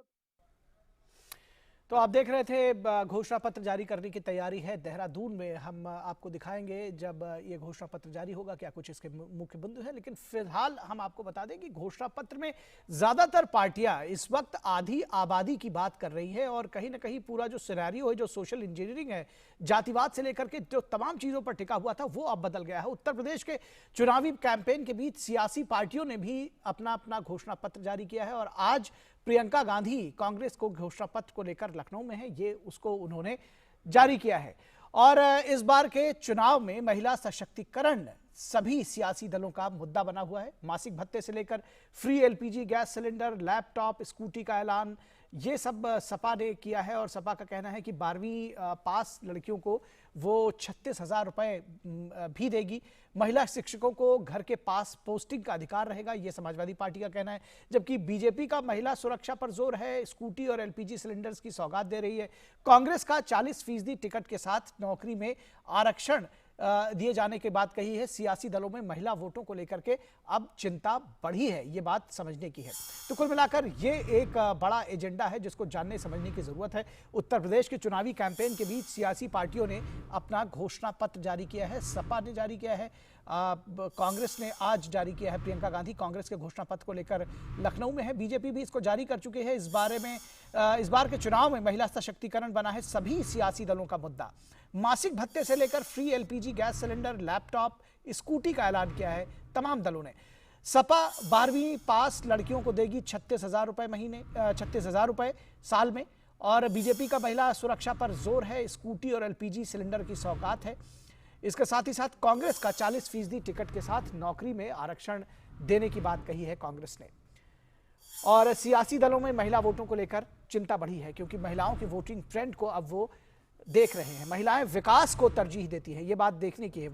तो आप देख रहे थे घोषणा पत्र जारी करने की तैयारी है देहरादून में। हम आपको दिखाएंगे जब ये घोषणा पत्र जारी होगा क्या कुछ इसके मुख्य बिंदु है। लेकिन फिलहाल हम आपको बता दें कि घोषणा पत्र में ज्यादातर पार्टियां इस वक्त आधी आबादी की बात कर रही है और कहीं ना कहीं पूरा जो सिनेरियो है, जो सोशल इंजीनियरिंग है, जातिवाद से लेकर के जो तमाम चीजों पर टिका हुआ था, वो अब बदल गया है। उत्तर प्रदेश के चुनावी कैंपेन के बीच सियासी पार्टियों ने भी अपना अपना घोषणा पत्र जारी किया है और आज प्रियंका गांधी कांग्रेस को घोषणा पत्र को लेकर लखनऊ में है, ये उसको उन्होंने जारी किया है। और इस बार के चुनाव में महिला सशक्तिकरण सभी सियासी दलों का मुद्दा बना हुआ है। मासिक भत्ते से लेकर free LPG gas cylinder, laptop, scooty का ऐलान, ये सब सपा ने किया है और सपा का कहना है कि 12वीं पास लड़कियों को वो 36,000 रुपए भी देगी। महिला शिक्षकों को घर के पास पोस्टिंग का अधिकार रहेगा, ये समाजवादी पार्टी का कहना है। जबकि बीजेपी का महिला सुरक्षा पर जोर है, स्कूटी और LPG सिलेंडर्स की सौगात दे रही है। कांग्रेस का 40% टिकट के साथ नौकरी में आरक्षण दिए जाने की बात कही है। सियासी दलों में महिला वोटों को लेकर के अब चिंता बढ़ी है, ये बात समझने की है। तो कुल मिलाकर ये एक बड़ा एजेंडा है जिसको जानने समझने की जरूरत है। उत्तर प्रदेश के चुनावी कैंपेन के बीच सियासी पार्टियों ने अपना घोषणा पत्र जारी किया है। सपा ने जारी किया है, कांग्रेस ने आज जारी किया है। प्रियंका गांधी कांग्रेस के घोषणा पत्र को लेकर लखनऊ में है। बीजेपी भी इसको जारी कर चुकी है। इस बार के चुनाव में महिला सशक्तिकरण बना है सभी सियासी दलों का मुद्दा। मासिक भत्ते से लेकर free LPG gas cylinder, laptop, scooty का ऐलान किया है तमाम दलों ने। सपा 12वीं पास लड़कियों को देगी 36,000 रुपए महीने, 36,000 रुपए साल में। और बीजेपी का महिला सुरक्षा पर जोर है, स्कूटी और LPG सिलेंडर की सौगात है। इसके साथ ही साथ कांग्रेस का 40% टिकट के साथ नौकरी में आरक्षण देने की बात कही है कांग्रेस ने। और सियासी दलों में महिला वोटों को लेकर चिंता बढ़ी है क्योंकि महिलाओं के वोटिंग ट्रेंड को अब वो देख रहे हैं। महिलाएं विकास को तरजीह देती हैं, ये बात देखने की है।